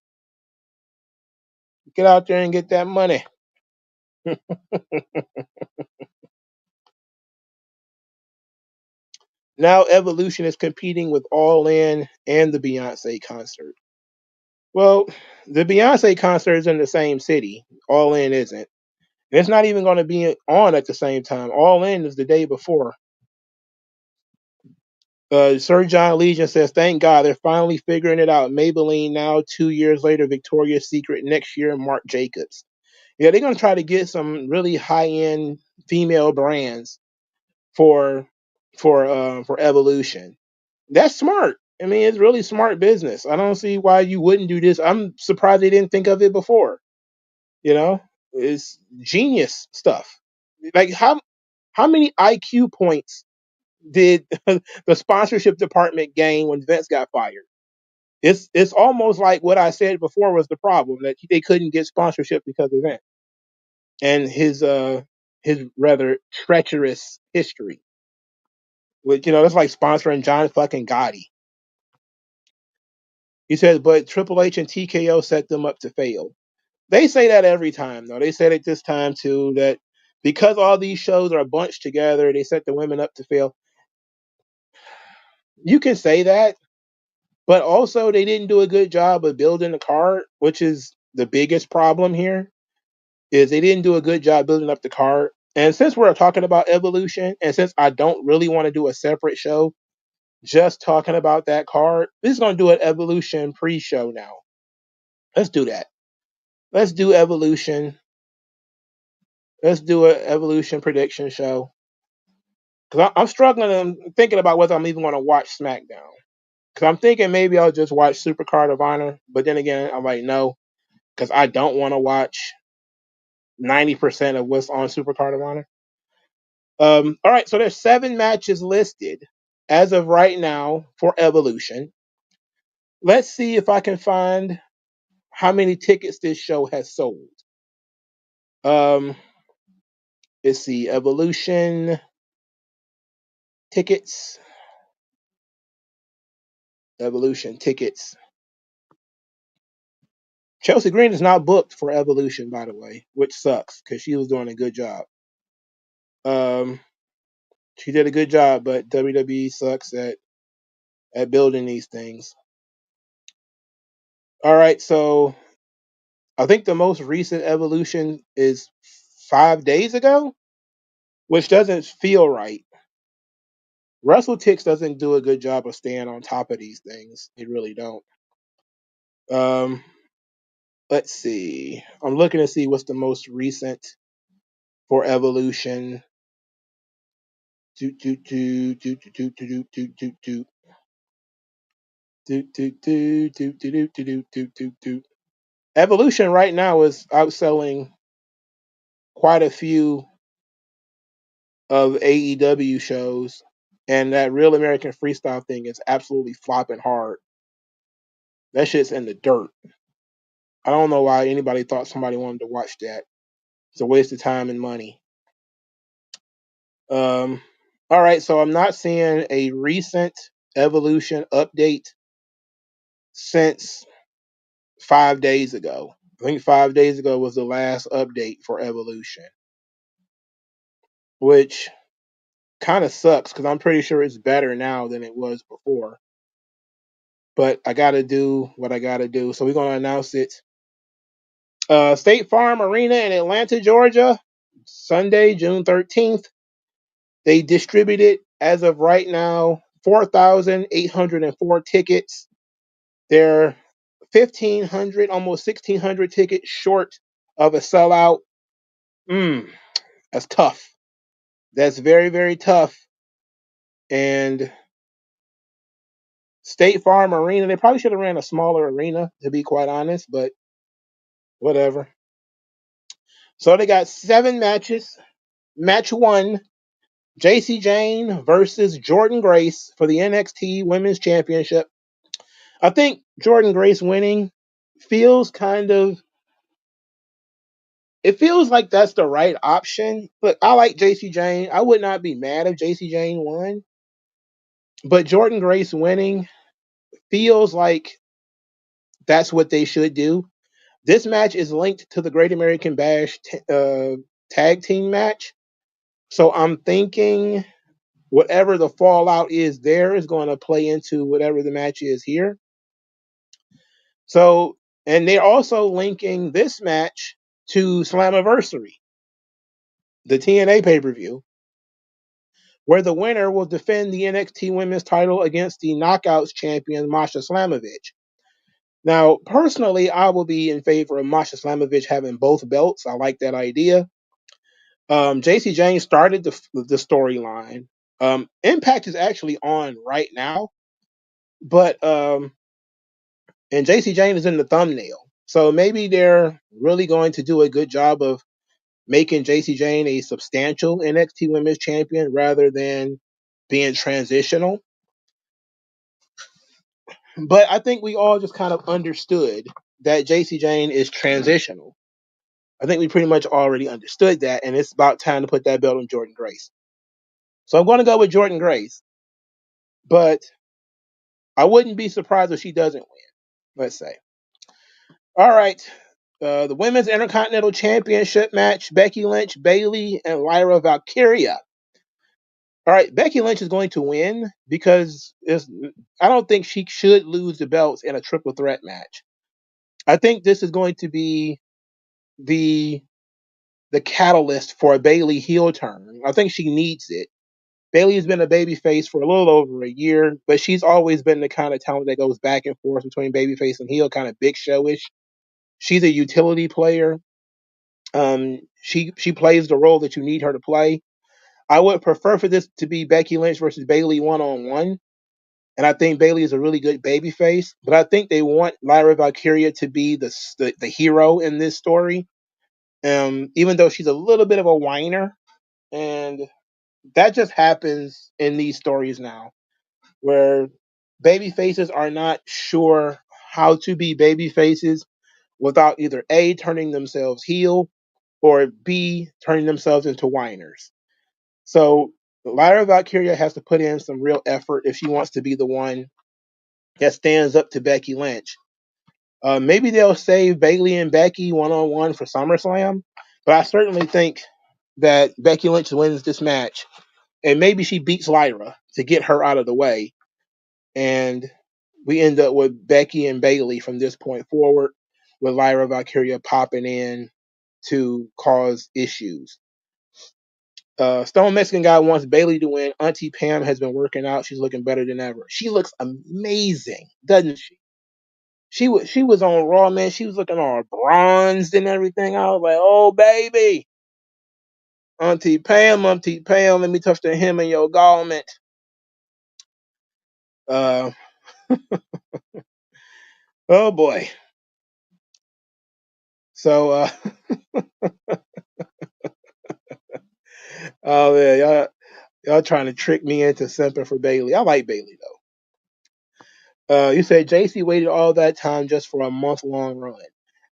Get out there and get that money. Now Evolution is competing with All In and the Beyonce concert. Well, the Beyonce concert is in the same city. All In isn't. And it's not even going to be on at the same time. All In is the day before. Sir John Legion says, "Thank God they're finally figuring it out. Maybelline now, 2 years later, Victoria's Secret next year, Marc Jacobs." Yeah, they're going to try to get some really high end female brands for for Evolution. That's smart. I mean, it's really smart business. I don't see why you wouldn't do this. I'm surprised they didn't think of it before. You know, it's genius stuff. Like how many IQ points did the sponsorship department gain when Vince got fired? It's almost like what I said before was the problem, that they couldn't get sponsorship because of Vince and his rather treacherous history. Which, it's like sponsoring John fucking Gotti. He says, but Triple H and TKO set them up to fail. They say that every time, though. They said it this time too, that because all these shows are bunched together, they set the women up to fail. You can say that, but also they didn't do a good job of building the card, which is the biggest problem here. Is they didn't do a good job building up the card. And since we're talking about Evolution, and since I don't really want to do a separate show just talking about that card, we're just gonna do an Evolution pre-show now. Let's do that. Let's do Evolution. Let's do an Evolution prediction show. Because I'm struggling. I'm thinking about whether I'm even going to watch SmackDown. Because I'm thinking maybe I'll just watch Super Card of Honor. But then again, I'm like, no. Because I don't want to watch 90% of what's on Super Card of Honor. All right, so there's 7 matches listed as of right now for Evolution. Let's see if I can find how many tickets this show has sold. Um, let's see, Evolution tickets. Evolution tickets. Chelsea Green is not booked for Evolution, by the way, which sucks because she was doing a good job. Um, she did a good job, but WWE sucks at building these things. All right, so I think the most recent Evolution is 5 days ago, which doesn't feel right. WrestleTix doesn't do a good job of staying on top of these things. They really don't. Um, let's see. I'm looking to see what's the most recent for Evolution. Do do do do do do do do do do. Do, do, do, do, do, do, do, do, do, do. Evolution right now is outselling quite a few of AEW shows, and that Real American Freestyle thing is absolutely flopping hard. That shit's in the dirt. I don't know why anybody thought somebody wanted to watch that. It's a waste of time and money. Um, all right, so I'm not seeing a recent Evolution update since 5 days ago. I think 5 days ago was the last update for Evolution, which kind of sucks because I'm pretty sure it's better now than it was before. But I got to do what I got to do. So we're going to announce it. State Farm Arena in Atlanta, Georgia, Sunday, June 13th. They distributed, as of right now, 4,804 tickets. They're 1,500, almost 1,600 tickets short of a sellout. That's tough. That's very, very tough. And State Farm Arena, they probably should have ran a smaller arena, to be quite honest, but whatever. So they got 7 matches. Match 1, JC Jane versus Jordan Grace for the NXT Women's Championship. I think Jordan Grace winning feels it feels like that's the right option. Look, I like JC Jane. I would not be mad if JC Jane won. But Jordan Grace winning feels like that's what they should do. This match is linked to the Great American Bash tag team match. So I'm thinking whatever the fallout is there is going to play into whatever the match is here. So, and they're also linking this match to Slammiversary, the TNA pay-per-view, where the winner will defend the NXT Women's title against the Knockouts champion Masha Slamovich. Now, personally, I will be in favor of Masha Slamovich having both belts. I like that idea. JC Jane started the storyline. Impact is actually on right now, but and JC Jane is in the thumbnail. So maybe they're really going to do a good job of making JC Jane a substantial NXT Women's Champion rather than being transitional. But I think we all just kind of understood that JC Jane is transitional. I think we pretty much already understood that, and it's about time to put that belt on Jordynne Grace. So I'm going to go with Jordynne Grace, but I wouldn't be surprised if she doesn't win, let's say. All right. The Women's Intercontinental Championship match, Becky Lynch, Bayley, and Lyra Valkyria. All right, Becky Lynch is going to win because I don't think she should lose the belts in a triple threat match. I think this is going to be the catalyst for a Bayley heel turn. I think she needs it. Bayley has been a babyface for a little over a year, but she's always been the kind of talent that goes back and forth between babyface and heel, kind of big showish. She's a utility player. She plays the role that you need her to play. I would prefer for this to be Becky Lynch versus Bayley 1-on-1. And I think Bayley is a really good babyface, but I think they want Lyra Valkyria to be the hero in this story. Even though she's a little bit of a whiner, and that just happens in these stories now, where baby faces are not sure how to be baby faces without either A, turning themselves heel, or B, turning themselves into whiners. So Lyra Valkyria has to put in some real effort if she wants to be the one that stands up to Becky Lynch. Maybe they'll save Bayley and Becky 1-on-1 for SummerSlam, but I certainly think that Becky Lynch wins this match, and maybe she beats Lyra to get her out of the way, and we end up with Becky and Bayley from this point forward, with Lyra Valkyria popping in to cause issues. Stone Mexican Guy wants Bayley to win. Auntie Pam has been working out. She's looking better than ever. She looks amazing, doesn't she? She was on Raw, man. She was looking all bronzed and everything. I was like, oh baby, Auntie Pam, let me touch the hem of your garment. Uh, oh boy. So, oh yeah, y'all trying to trick me into simping for Bayley. I like Bayley though. You said JC waited all that time just for a month-long run.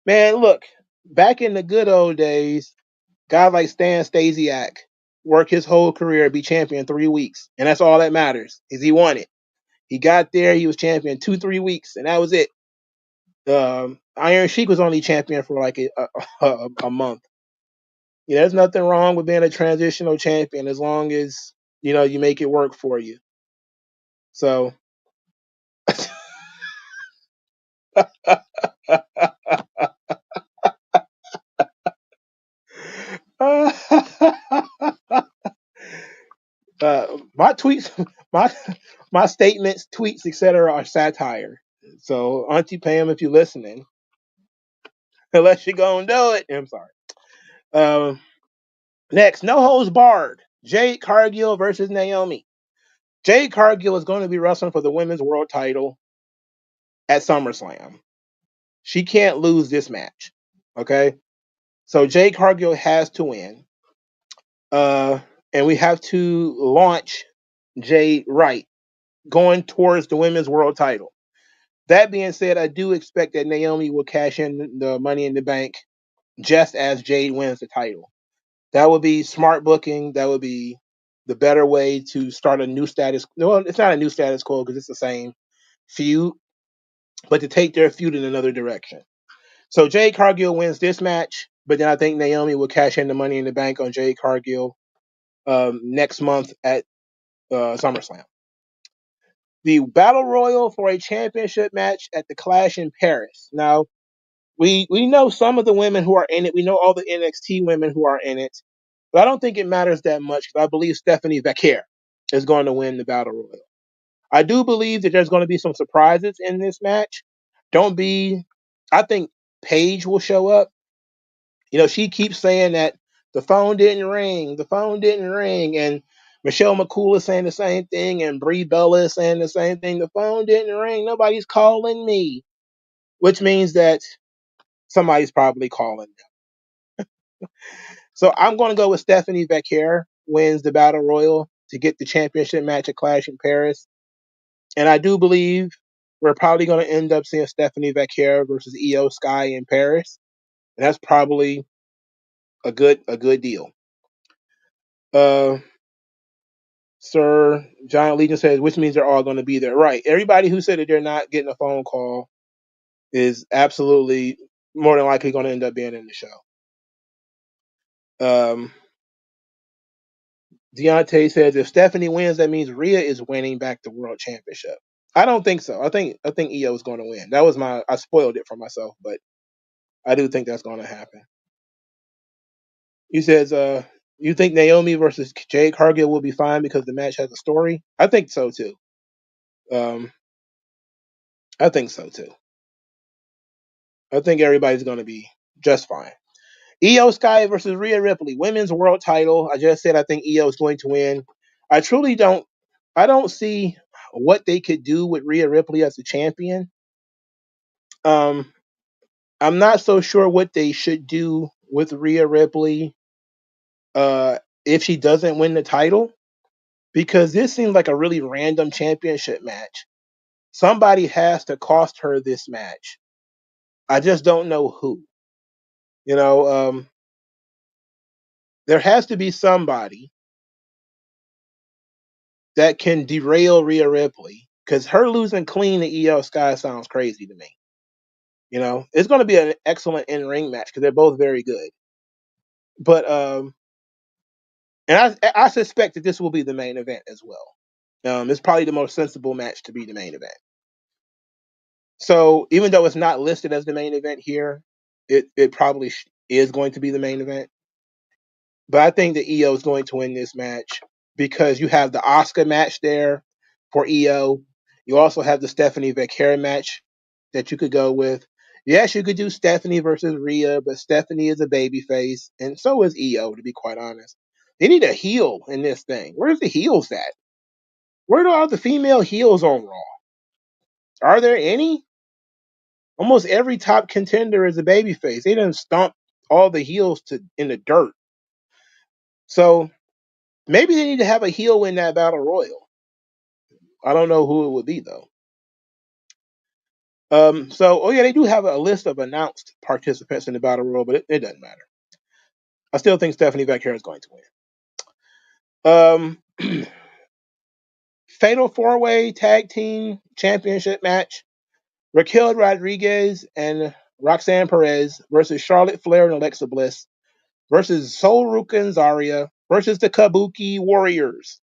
Man, look, back in the good old days, guys like Stan Stasiak worked his whole career, be champion 3 weeks, and that's all that matters. Is he won it? He got there, he was champion 2-3 weeks, and that was it. Iron Sheik was only champion for like a month. Yeah, there's nothing wrong with being a transitional champion as long as you make it work for you. So. My tweets, my statements, tweets, etc., are satire. So, Auntie Pam, if you're listening, unless you're gonna do it, I'm sorry. Next, no holds barred. Jade Cargill versus Naomi. Jade Cargill is going to be wrestling for the women's world title at SummerSlam. She can't lose this match. Okay, so Jade Cargill has to win. And we have to launch Jade right, going towards the women's world title. That being said, I do expect that Naomi will cash in the Money in the Bank just as Jade wins the title. That would be smart booking. That would be the better way to start a new status. No, it's not a new status quo because it's the same feud, but to take their feud in another direction. So Jade Cargill wins this match, but then I think Naomi will cash in the Money in the Bank on Jade Cargill next month at SummerSlam. The Battle Royal for a championship match at the Clash in Paris. Now, we know some of the women who are in it. We know all the NXT women who are in it. But I don't think it matters that much because I believe Stephanie Vaquer is going to win the Battle Royal. I do believe that there's going to be some surprises in this match. I think Paige will show up. She keeps saying that the phone didn't ring, and Michelle McCool is saying the same thing, and Brie Bella is saying the same thing. The phone didn't ring. Nobody's calling me, which means that somebody's probably calling them. So I'm going to go with Stephanie Vaquer wins the Battle Royal. to get the championship match at Clash in Paris. And I do believe we're probably going to end up seeing Stephanie Vaquera versus Io Sky in Paris. And that's probably a good deal. Sir John Legion says, which means they're all going to be there. Right. Everybody who said that they're not getting a phone call is absolutely more than likely going to end up being in the show. Deontay says, if Stephanie wins, that means Rhea is winning back the world championship. I don't think so. I think Io is going to win. That was I spoiled it for myself, but I do think that's going to happen. He says, you think Naomi versus Jade Cargill will be fine because the match has a story? I think so too. I think so too. I think everybody's going to be just fine. Io Sky versus Rhea Ripley, women's world title. I just said I think Io is going to win. I truly don't. I don't see what they could do with Rhea Ripley as a champion. I'm not so sure what they should do with Rhea Ripley if she doesn't win the title, because this seems like a really random championship match. Somebody has to cost her this match. I just don't know who. You know, there has to be somebody that can derail Rhea Ripley, because her losing clean to Io Sky sounds crazy to me. You know, it's going to be an excellent in-ring match because they're both very good. But and I suspect that this will be the main event as well. It's probably the most sensible match to be the main event. So even though it's not listed as the main event here, it probably is going to be the main event. But I think that Io is going to win this match because you have the Asuka match there for Io. You also have the Stephanie Vaquera match that you could go with. Yes, you could do Stephanie versus Rhea, but Stephanie is a babyface, and so is Io, to be quite honest. They need a heel in this thing. Where's the heels at? Where are all the female heels on Raw? Are there any? Almost every top contender is a babyface. They done stomp all the heels in the dirt. So maybe they need to have a heel in that battle royal. I don't know who it would be though. Oh yeah, they do have a list of announced participants in the battle royal, but it doesn't matter. I still think Stephanie Vaquera is going to win. Fatal 4-way tag team championship match: Raquel Rodriguez and Roxanne Perez versus Charlotte Flair and Alexa Bliss versus Sol Ruka and Zarya versus the Kabuki Warriors.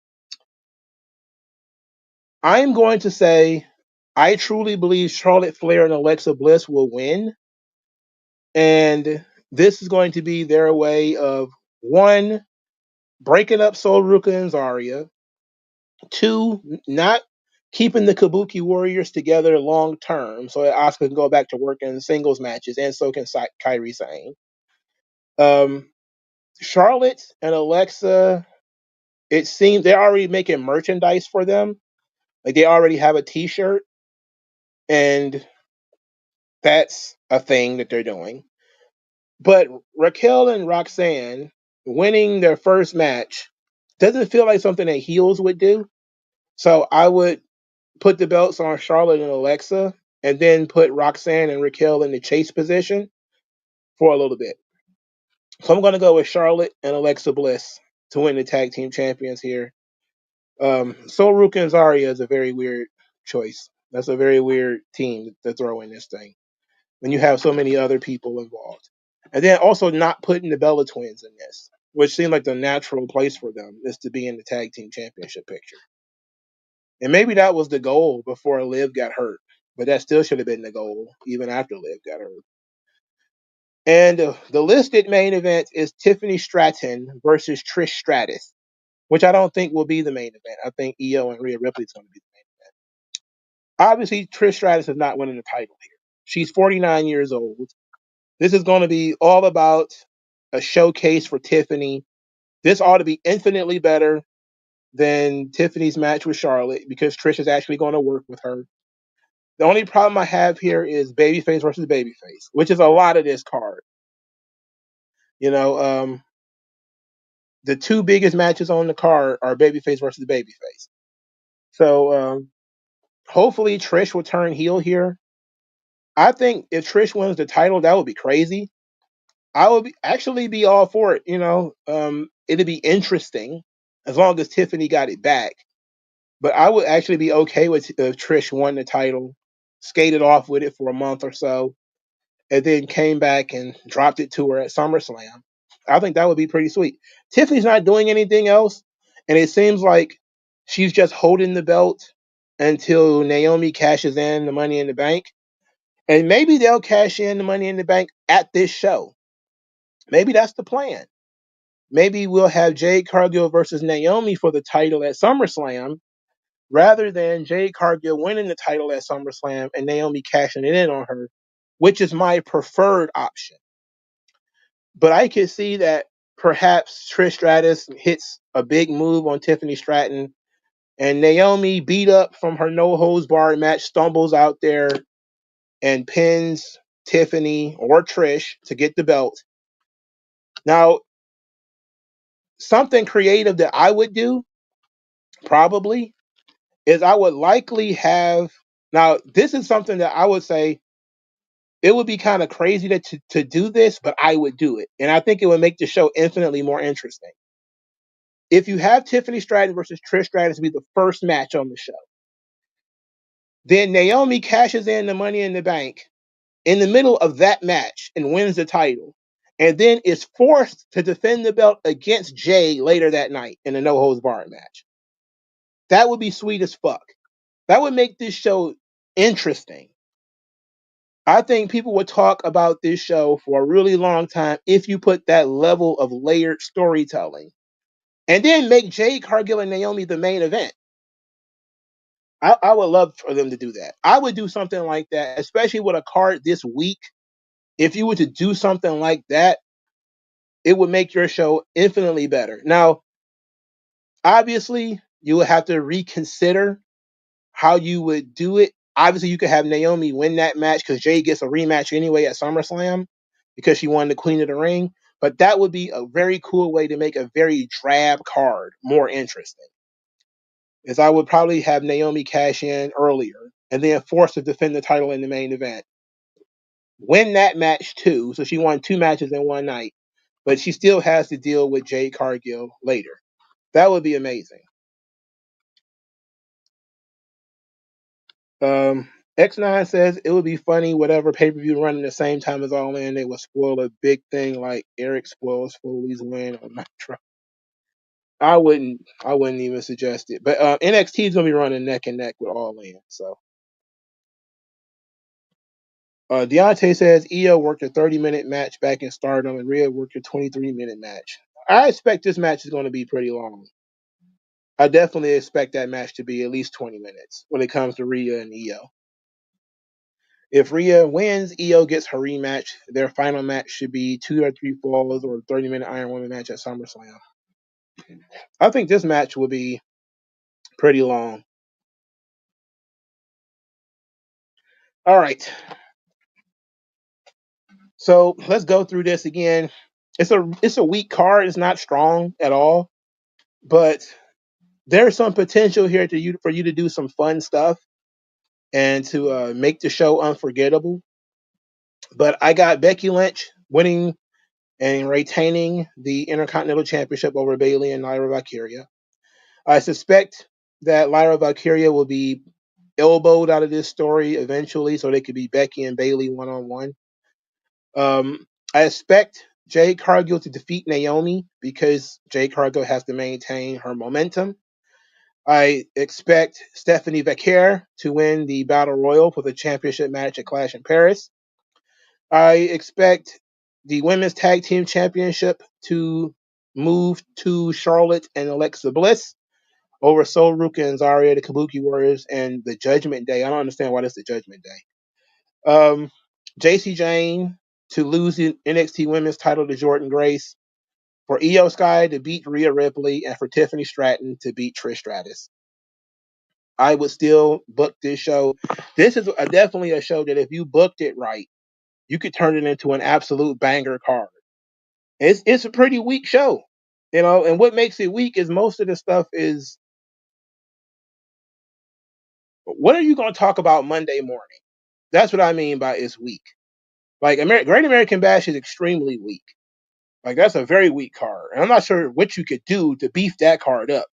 I'm going to say I truly believe Charlotte Flair and Alexa Bliss will win. And this is going to be their way of, one, breaking up Sol Ruka and Zarya, two, not keeping the Kabuki Warriors together long term so that Asuka can go back to working singles matches, and so can Kairi Sane. Charlotte and Alexa, it seems they're already making merchandise for them. Like they already have a T-shirt, and that's a thing that they're doing. But Raquel and Roxanne winning their first match doesn't feel like something that heels would do. So I would put the belts on Charlotte and Alexa, and then put Roxanne and Raquel in the chase position for a little bit. So I'm going to go with Charlotte and Alexa Bliss to win the tag team champions here. Sol Ruka and Zarya is a very weird choice. That's a very weird team to throw in this thing when you have so many other people involved. And then also not putting the Bella twins in this, which seemed like the natural place for them is to be in the tag team championship picture. And maybe that was the goal before Liv got hurt, but that still should have been the goal even after Liv got hurt. And the listed main event is Tiffany Stratton versus Trish Stratus, which I don't think will be the main event. I think Io and Rhea Ripley is going to be the main event. Obviously, Trish Stratus is not winning the title here. She's 49 years old. This is going to be all about a showcase for Tiffany. This ought to be infinitely better than Tiffany's match with Charlotte because Trish is actually going to work with her. The only problem I have here is babyface versus babyface, which is a lot of this card. You know, the two biggest matches on the card are babyface versus babyface. So hopefully Trish will turn heel here. I think if Trish wins the title, that would be crazy. I would actually be all for it. It'd be interesting as long as Tiffany got it back. But I would actually be okay with if Trish won the title, skated off with it for a month or so, and then came back and dropped it to her at SummerSlam. I think that would be pretty sweet. Tiffany's not doing anything else, and it seems like she's just holding the belt until Naomi cashes in the Money in the Bank. And maybe they'll cash in the Money in the Bank at this show. Maybe that's the plan. Maybe we'll have Jade Cargill versus Naomi for the title at SummerSlam rather than Jade Cargill winning the title at SummerSlam and Naomi cashing it in on her, which is my preferred option. But I could see that perhaps Trish Stratus hits a big move on Tiffany Stratton and Naomi, beat up from her no holds barred match, stumbles out there and pins Tiffany or Trish to get the belt. Now, something creative that I would do probably is I would likely have, now this is something that I would say it would be kind of crazy to do this, but I would do it. And I think it would make the show infinitely more interesting. If you have Tiffany Stratton versus Trish Stratus be the first match on the show, then Naomi cashes in the Money in the Bank in the middle of that match and wins the title, and then is forced to defend the belt against Jay later that night in a no holds barred match. That would be sweet as fuck. That would make this show interesting. I think people would talk about this show for a really long time if you put that level of layered storytelling and then make Jade Cargill and Naomi the main event. I would love for them to do that. I would do something like that, especially with a card this week. If you were to do something like that, it would make your show infinitely better. Now, obviously, you would have to reconsider how you would do it. Obviously, you could have Naomi win that match because Jay gets a rematch anyway at SummerSlam because she won the Queen of the Ring. But that would be a very cool way to make a very drab card more interesting. Is I would probably have Naomi cash in earlier and then force to defend the title in the main event. Win that match too, so she won two matches in one night, but she still has to deal with Jade Cargill later. That would be amazing. X9 says it would be funny whatever pay-per-view running the same time as All In, they would spoil a big thing like Eric spoils Foley's win on Nitro. I wouldn't even suggest it. But NXT is gonna be running neck and neck with All In. So Deontay says Io worked a 30-minute match back in Stardom and Rhea worked a 23-minute match. I expect this match is going to be pretty long. I definitely expect that match to be at least 20 minutes when it comes to Rhea and Io. If Rhea wins, Io gets her rematch. Their final match should be 2 or 3 falls or a 30-minute Iron Woman match at SummerSlam. I think this match will be pretty long. All right. So let's go through this again. It's a weak card. It's not strong at all, but there's some potential here for you to do some fun stuff and to make the show unforgettable. But I got Becky Lynch winning and retaining the Intercontinental Championship over Bayley and Lyra Valkyria. I suspect that Lyra Valkyria will be elbowed out of this story eventually, so they could be Becky and Bayley one-on-one. I expect Jade Cargill to defeat Naomi because Jade Cargill has to maintain her momentum. I expect Stephanie Becker to win the Battle Royal for the championship match at Clash in Paris. I expect the Women's Tag Team Championship to move to Charlotte and Alexa Bliss over Sol Ruka and Zarya, the Kabuki Warriors, and the Judgment Day. I don't understand why that's the Judgment Day. JC Jane to lose the NXT Women's title to Jordan Grace, for Io Sky to beat Rhea Ripley, and for Tiffany Stratton to beat Trish Stratus. I would still book this show. This is definitely a show that if you booked it right, you could turn it into an absolute banger card. It's a pretty weak show. You know, and what makes it weak is most of the stuff is, what are you going to talk about Monday morning? That's what I mean by it's weak. Like Great American Bash is extremely weak. Like that's a very weak card. And I'm not sure what you could do to beef that card up.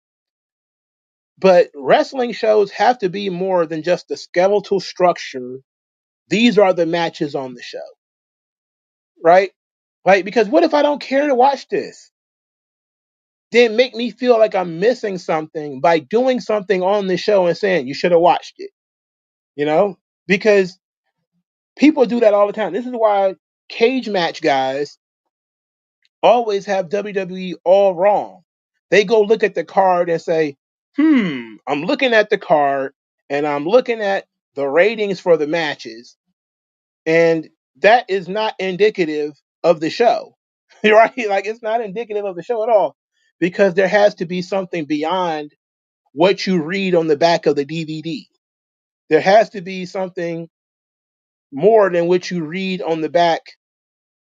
But wrestling shows have to be more than just the skeletal structure. These are the matches on the show, right? Like, because what if I don't care to watch this? Then make me feel like I'm missing something by doing something on the show and saying you should have watched it, you know? Because people do that all the time. This is why cage match guys always have WWE all wrong. They go look at the card and say, I'm looking at the card and I'm looking at the ratings for the matches, and that is not indicative of the show. Right? Like, it's not indicative of the show at all, because there has to be something beyond what you read on the back of the DVD. There has to be something more than what you read on the back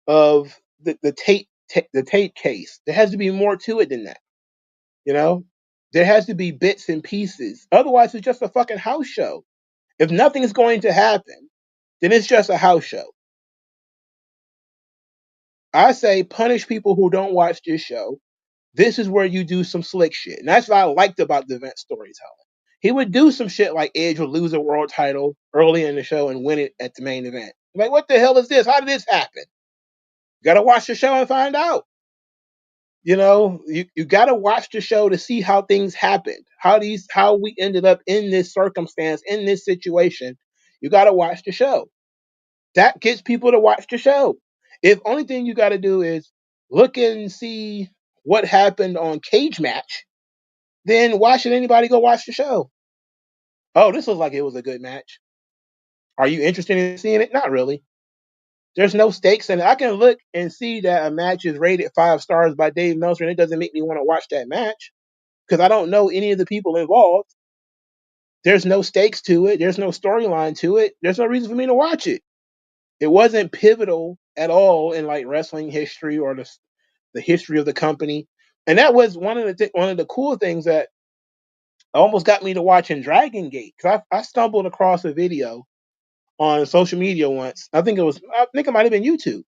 of the tape case. There has to be more to it than that. You know, there has to be bits and pieces. Otherwise, it's just a fucking house show. If nothing is going to happen, then it's just a house show. I say punish people who don't watch this show. This is where you do some slick shit. And that's what I liked about the event storytelling. He would do some shit like Edge would lose a world title early in the show and win it at the main event. Like, what the hell is this? How did this happen? You gotta watch the show and find out. You know, you gotta watch the show to see how things happened, how we ended up in this circumstance, in this situation. You gotta watch the show. That gets people to watch the show. If only thing you gotta do is look and see what happened on Cage Match, then why should anybody go watch the show? Oh, this looks like it was a good match. Are you interested in seeing it? Not really. There's no stakes in it. I can look and see that a match is rated 5 stars by Dave Meltzer, and it doesn't make me want to watch that match because I don't know any of the people involved. There's no stakes to it. There's no storyline to it. There's no reason for me to watch it. It wasn't pivotal at all in like wrestling history or the history of the company. And that was one of the cool things that almost got me to watching Dragon Gate, because I stumbled across a video on social media once. I think it might have been YouTube,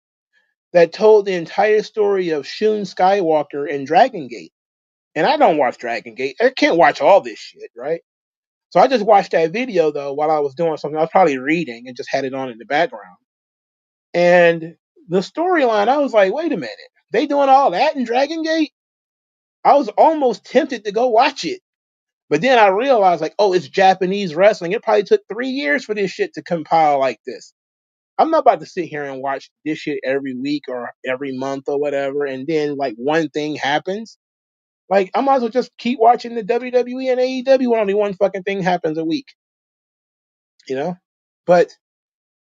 that told the entire story of Shun Skywalker and Dragon Gate. And I don't watch Dragon Gate. I can't watch all this shit, right? So I just watched that video though while I was doing something. I was probably reading and just had it on in the background. And the storyline, I was like, wait a minute, they doing all that in Dragon Gate? I was almost tempted to go watch it. But then I realized, like, oh, it's Japanese wrestling. It probably took 3 years for this shit to compile like this. I'm not about to sit here and watch this shit every week or every month or whatever, and then like one thing happens. Like, I might as well just keep watching the WWE and AEW when only one fucking thing happens a week, you know? But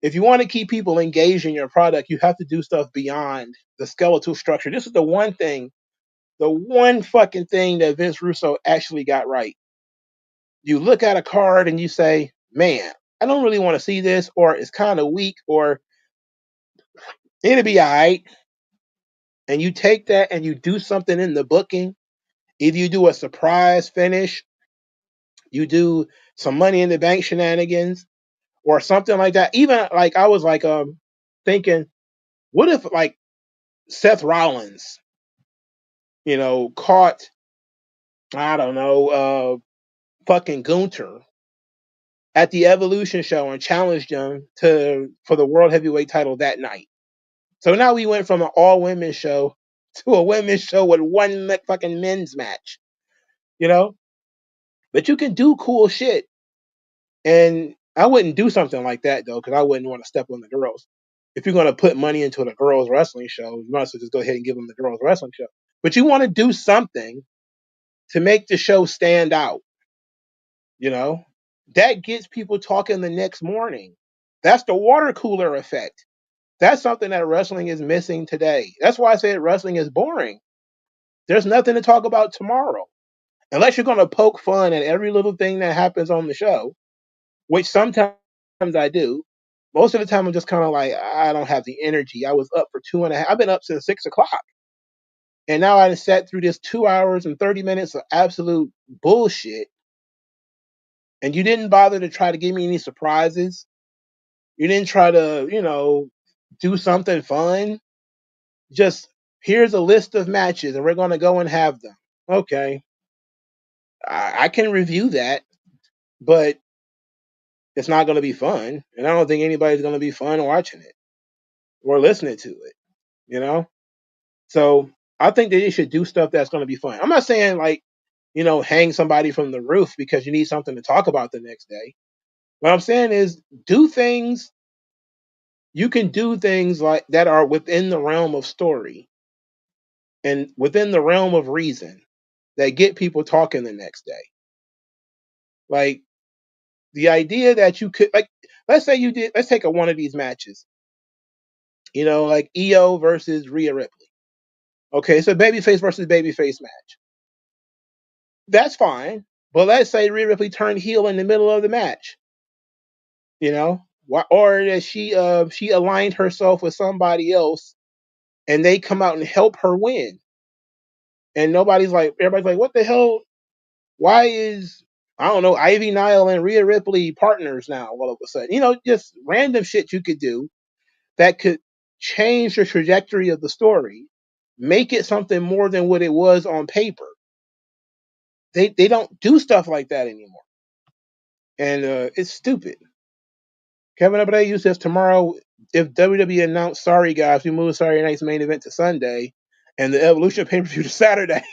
if you want to keep people engaged in your product, you have to do stuff beyond the skeletal structure. This is the one fucking thing that Vince Russo actually got right. You look at a card and you say, man, I don't really want to see this, or it's kind of weak, or it'll be all right. And you take that and you do something in the booking. Either you do a surprise finish, you do some money in the bank shenanigans, or something like that. Even like I was like thinking, what if like Seth Rollins, caught, I don't know, fucking Gunter at the Evolution show and challenged him for the World Heavyweight title that night. So now we went from an all women's show to a women's show with one fucking men's match, you know? But you can do cool shit. And I wouldn't do something like that though, because I wouldn't want to step on the girls. If you're going to put money into the girls wrestling show, you might as well just go ahead and give them the girls wrestling show. But you want to do something to make the show stand out, you know? That gets people talking the next morning. That's the water cooler effect. That's something that wrestling is missing today. That's why I said wrestling is boring. There's nothing to talk about tomorrow. Unless you're going to poke fun at every little thing that happens on the show, which sometimes I do. Most of the time, I'm just kind of like, I don't have the energy. I was up for 2.5. I've been up since 6 o'clock. And now I sat through this 2 hours and 30 minutes of absolute bullshit. And you didn't bother to try to give me any surprises. You didn't try to, do something fun. Just here's a list of matches and we're going to go and have them. Okay. I can review that, but it's not going to be fun. And I don't think anybody's going to be fun watching it or listening to it, you know? So I think that you should do stuff that's going to be fun. I'm not saying like, hang somebody from the roof because you need something to talk about the next day. What I'm saying is do things. You can do things like that are within the realm of story and within the realm of reason that get people talking the next day. Like the idea that you could like, let's take one of these matches, like EO versus Rhea Ripley. Okay, so babyface versus babyface match. That's fine. But let's say Rhea Ripley turned heel in the middle of the match, or that she aligned herself with somebody else and they come out and help her win. And everybody's like, what the hell? Why is, I don't know, Ivy Nile and Rhea Ripley partners now all of a sudden? Just random shit you could do that could change the trajectory of the story, make it something more than what it was on paper. They don't do stuff like that anymore. And it's stupid. Kevin Abadu says tomorrow, if WWE announced, sorry guys, we moved Saturday night's main event to Sunday and the Evolution pay-per-view to Saturday.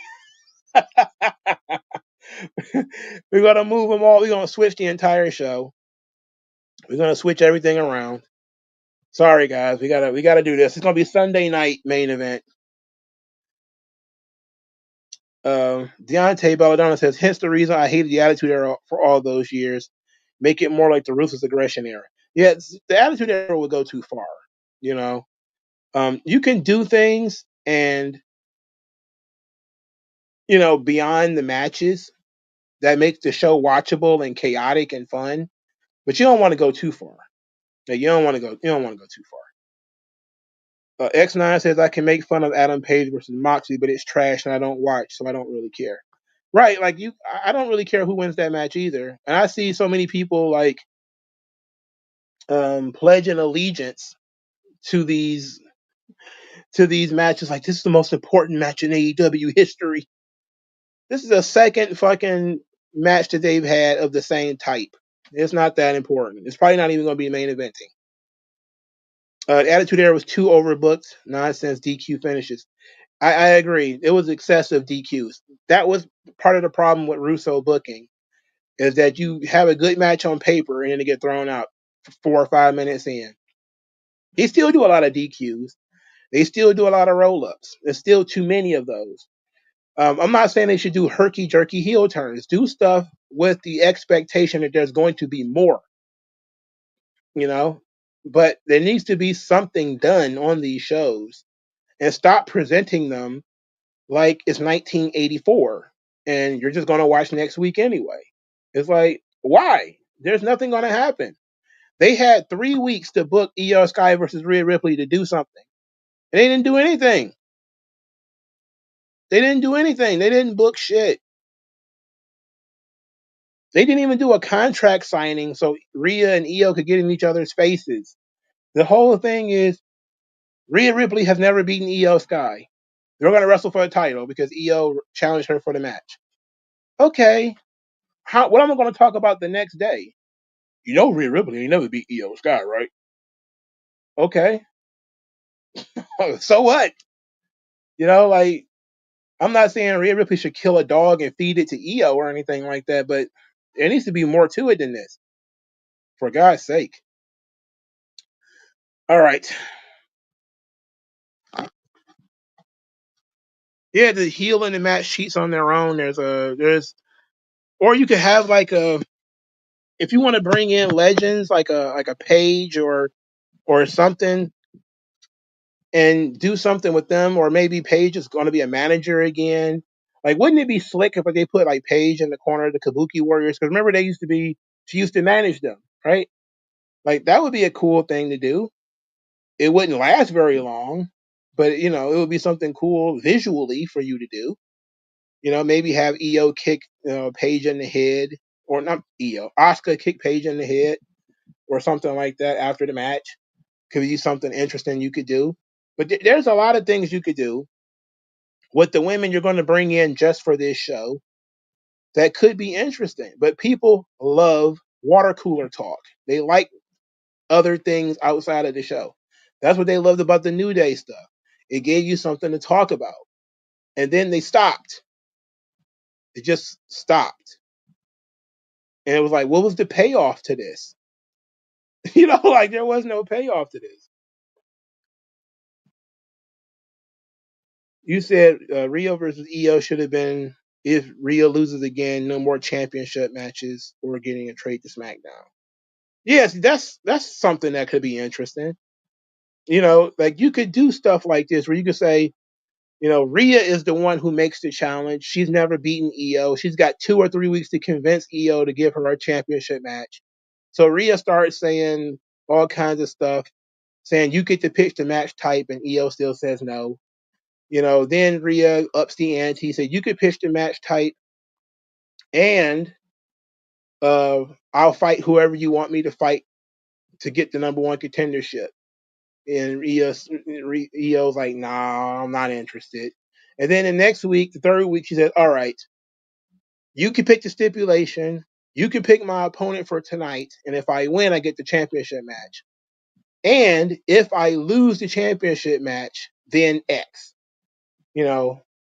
We're going to move them all. We're going to switch the entire show. We're going to switch everything around. Sorry guys, we gotta do this. It's going to be Sunday night main event. Deontay Belladonna says, hence the reason I hated the Attitude Era for all those years. Make it more like the Ruthless Aggression Era. Yeah, the Attitude Era would go too far. You can do things and, beyond the matches that make the show watchable and chaotic and fun, but you don't want to go too far. Like, you don't want to go too far. X9 says, I can make fun of Adam Page versus Moxley, but it's trash and I don't watch, so I don't really care. Right, like I don't really care who wins that match either. And I see so many people like pledging allegiance to these matches. Like, this is the most important match in AEW history. This is the second fucking match that they've had of the same type. It's not that important. It's probably not even going to be main eventing. The Attitude Era was too overbooked. Nonsense DQ finishes. I agree. It was excessive DQs. That was part of the problem with Russo booking, is that you have a good match on paper and then it get thrown out 4 or 5 minutes in. They still do a lot of DQs. They still do a lot of roll-ups. There's still too many of those. I'm not saying they should do herky-jerky heel turns. Do stuff with the expectation that there's going to be more. But there needs to be something done on these shows and stop presenting them like it's 1984 and you're just going to watch next week anyway. It's like, why? There's nothing going to happen. They had 3 weeks to book Io Sky versus Rhea Ripley to do something. And they didn't do anything. They didn't book shit. They didn't even do a contract signing so Rhea and Io could get in each other's faces. The whole thing is Rhea Ripley has never beaten Io Sky. They're going to wrestle for the title because Io challenged her for the match. Okay. What am I going to talk about the next day? Rhea Ripley ain't never beat Io Sky, right? Okay. So what? Like, I'm not saying Rhea Ripley should kill a dog and feed it to Io or anything like that, but there needs to be more to it than this. For God's sake. All right. Yeah, the heel and the match sheets on their own. Or you could have like if you want to bring in legends, like a page or something, and do something with them, or maybe Paige is going to be a manager again. Like, wouldn't it be slick if they put like Paige in the corner of the Kabuki Warriors? Because remember, she used to manage them, right? Like, that would be a cool thing to do. It wouldn't last very long, but it would be something cool visually for you to do. Maybe have EO kick Paige in the head, or not EO, Oscar kick Paige in the head, or something like that after the match. Could be something interesting you could do. But there's a lot of things you could do with the women you're going to bring in just for this show that could be interesting. But people love water cooler talk. They like other things outside of the show. That's what they loved about the New Day stuff. It gave you something to talk about. And then they stopped. It just stopped. And it was like, what was the payoff to this? Like there was no payoff to this. You said Rio versus EO should have been, if Rio loses again, no more championship matches or getting a trade to SmackDown. Yes, that's something that could be interesting. Like you could do stuff like this where you could say, Rhea is the one who makes the challenge. She's never beaten EO. She's got 2 or 3 weeks to convince EO to give her a championship match. So Rhea starts saying all kinds of stuff, saying you get to pick the match type, and EO still says no. Then Rhea ups the ante, said you could pitch the match type, and I'll fight whoever you want me to fight to get the number one contendership. And EO's like, nah, I'm not interested. And then the next week, the third week, she said, all right, you can pick the stipulation. You can pick my opponent for tonight. And if I win, I get the championship match. And if I lose the championship match, then X.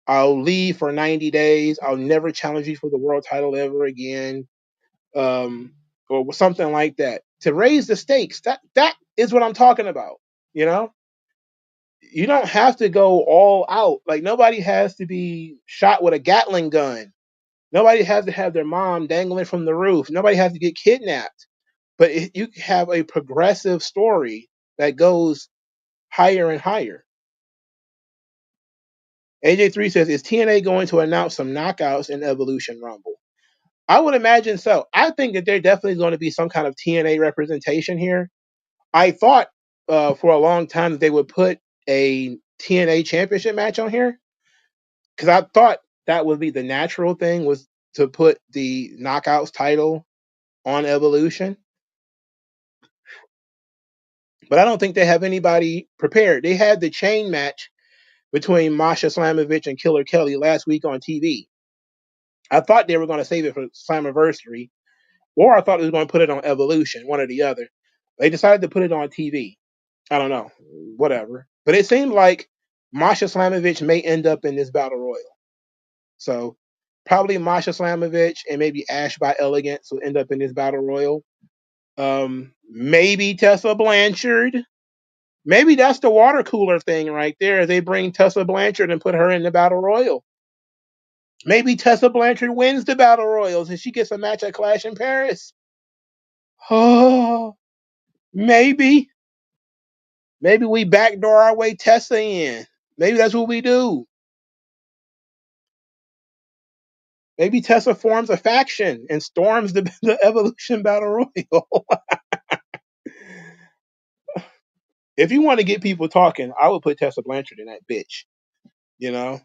I'll leave for 90 days. I'll never challenge you for the world title ever again. Or something like that. To raise the stakes. That is what I'm talking about. You know? You don't have to go all out. Like nobody has to be shot with a Gatling gun. Nobody has to have their mom dangling from the roof. Nobody has to get kidnapped. But you have a progressive story that goes higher and higher. AJ3 says, is TNA going to announce some knockouts in Evolution Rumble? I would imagine so. I think that there definitely is going to be some kind of TNA representation here. I thought for a long time that they would put a TNA championship match on here, because I thought that would be the natural thing, was to put the Knockouts title on Evolution. But I don't think they have anybody prepared. They had the chain match between Masha Slamovich and Killer Kelly last week on TV. I thought they were going to save it for Slammiversary, or I thought they were going to put it on Evolution, one or the other. They decided to put it on TV. I don't know, whatever. But it seemed like Masha Slamovich may end up in this Battle Royal. So probably Masha Slamovich and maybe Ash by Elegance will end up in this Battle Royal. Maybe Tessa Blanchard. Maybe that's the water cooler thing right there. They bring Tessa Blanchard and put her in the Battle Royal. Maybe Tessa Blanchard wins the Battle Royals and she gets a match at Clash in Paris. Oh, maybe. Maybe we backdoor our way Tessa in. Maybe that's what we do. Maybe Tessa forms a faction and storms the Evolution Battle Royal. If you want to get people talking, I would put Tessa Blanchard in that bitch. You know,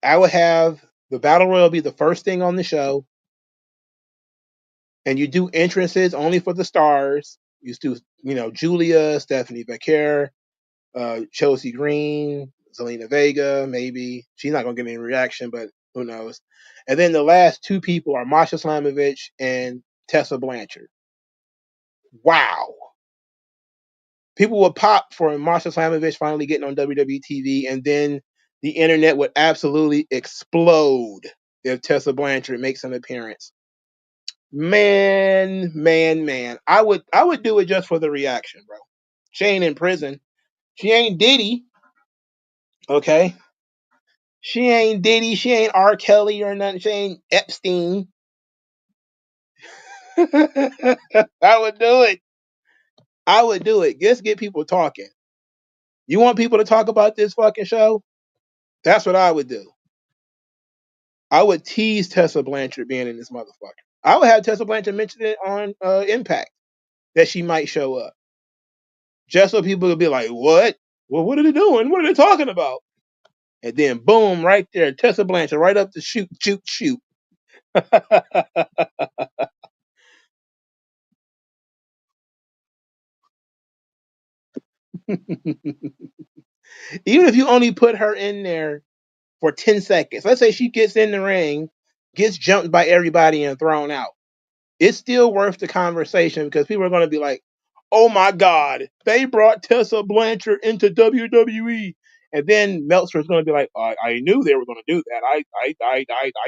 I would have the Battle Royal be the first thing on the show, and you do entrances only for the stars. You do, Julia, Stephanie Becker, Chelsea Green, Zelina Vega, maybe. She's not going to get any reaction, but who knows. And then the last two people are Masha Slamovich and Tessa Blanchard. Wow. People would pop for Masha Slamovich finally getting on WWE TV, and then the internet would absolutely explode if Tessa Blanchard makes an appearance. Man. I would do it just for the reaction, bro. She ain't in prison. She ain't Diddy. Okay? She ain't Diddy. She ain't R. Kelly or nothing. She ain't Epstein. I would do it. I would do it. Just get people talking. You want people to talk about this fucking show? That's what I would do. I would tease Tessa Blanchard being in this motherfucker. I would have Tessa Blanchard mention it on Impact that she might show up. Just so people would be like, what? Well, what are they doing? What are they talking about? And then boom, right there, Tessa Blanchard right up to shoot. Even if you only put her in there for 10 seconds, let's say she gets in the ring, gets jumped by everybody and thrown out, it's still worth the conversation because people are going to be like, oh my God, they brought Tessa Blanchard into WWE. And then Meltzer's going to be like, I knew they were going to do that. I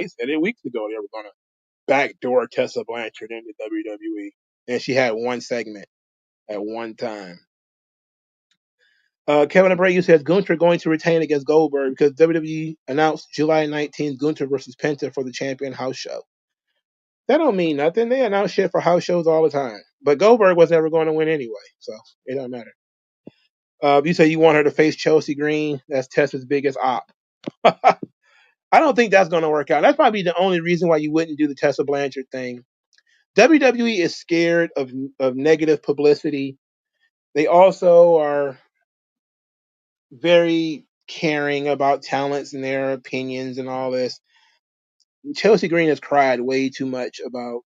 said it weeks ago they were going to backdoor Tessa Blanchard into WWE. And she had one segment at one time. Kevin Abreu says Gunther going to retain against Goldberg because WWE announced July 19th Gunther versus Penta for the champion house show. That don't mean nothing. They announce shit for house shows all the time. But Goldberg was never going to win anyway, so it don't matter. You say you want her to face Chelsea Green. That's Tessa's biggest op. I don't think that's going to work out. That's probably the only reason why you wouldn't do the Tessa Blanchard thing. WWE is scared of negative publicity. They also are very caring about talents and their opinions and all this. Chelsea Green has cried way too much about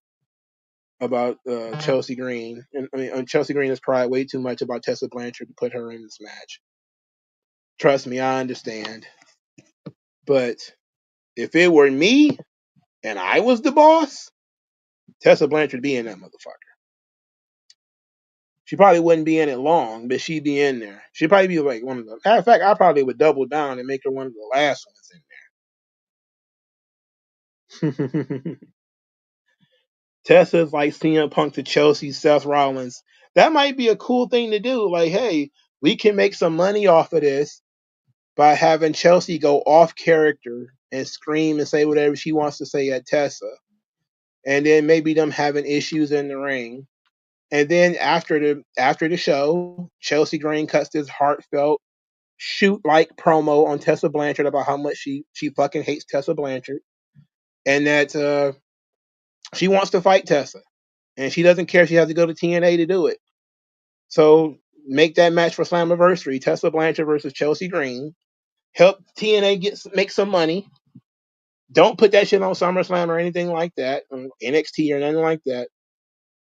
Chelsea Green, and Chelsea Green has cried way too much about Tessa Blanchard to put her in this match. Trust me, I understand. But if it were me and I was the boss, Tessa Blanchard be in that motherfucker. She probably wouldn't be in it long, but she'd be in there. She'd probably be like one of the. Matter of fact, I probably would double down and make her one of the last ones in there. Tessa's like CM Punk to Chelsea, Seth Rollins. That might be a cool thing to do. Like, hey, we can make some money off of this by having Chelsea go off character and scream and say whatever she wants to say at Tessa. And then maybe them having issues in the ring. And then after the show, Chelsea Green cuts this heartfelt shoot like promo on Tessa Blanchard about how much she fucking hates Tessa Blanchard. And that she wants to fight Tessa. And she doesn't care if she has to go to TNA to do it. So make that match for Slammiversary, Tessa Blanchard versus Chelsea Green. Help TNA make some money. Don't put that shit on SummerSlam or anything like that, or NXT or nothing like that.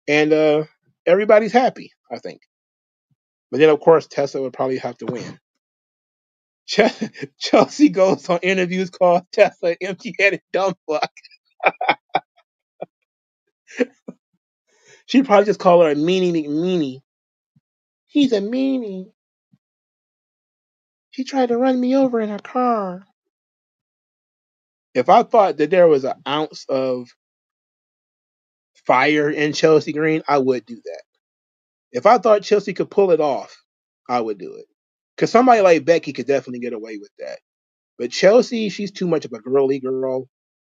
And everybody's happy, I think. But then, of course, Tessa would probably have to win. Chelsea goes on interviews called Tessa empty-headed dumb fuck. She'd probably just call her a meanie McMeanie. He's a meanie. She tried to run me over in her car. If I thought that there was an ounce of fire in Chelsea Green, I would do that. If I thought Chelsea could pull it off, I would do it. Because somebody like Becky could definitely get away with that. But Chelsea, she's too much of a girly girl,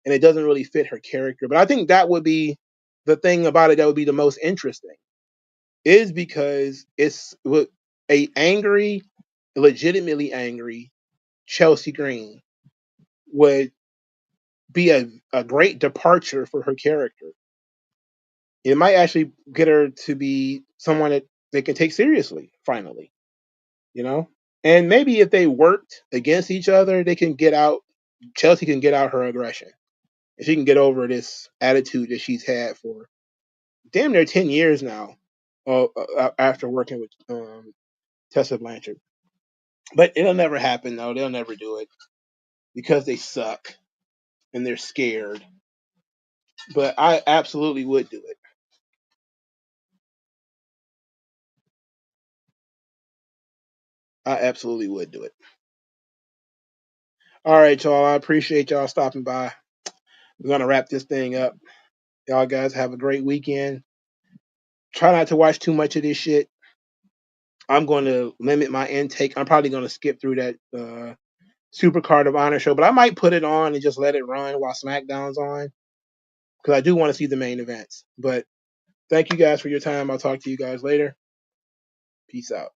and it doesn't really fit her character. But I think that would be the thing about it that would be the most interesting, is because it's a angry, legitimately angry Chelsea Green would be a great departure for her character. It might actually get her to be someone that they can take seriously, finally. You know? And maybe if they worked against each other, they can get out, Chelsea can get out her aggression. And she can get over this attitude that she's had for damn near 10 years now after working with Tessa Blanchard. But it'll never happen, though. They'll never do it because they suck and they're scared. But I absolutely would do it. I absolutely would do it. All right, y'all. I appreciate y'all stopping by. We're going to wrap this thing up. Y'all guys have a great weekend. Try not to watch too much of this shit. I'm going to limit my intake. I'm probably going to skip through that Super Card of Honor show, but I might put it on and just let it run while SmackDown's on because I do want to see the main events. But thank you guys for your time. I'll talk to you guys later. Peace out.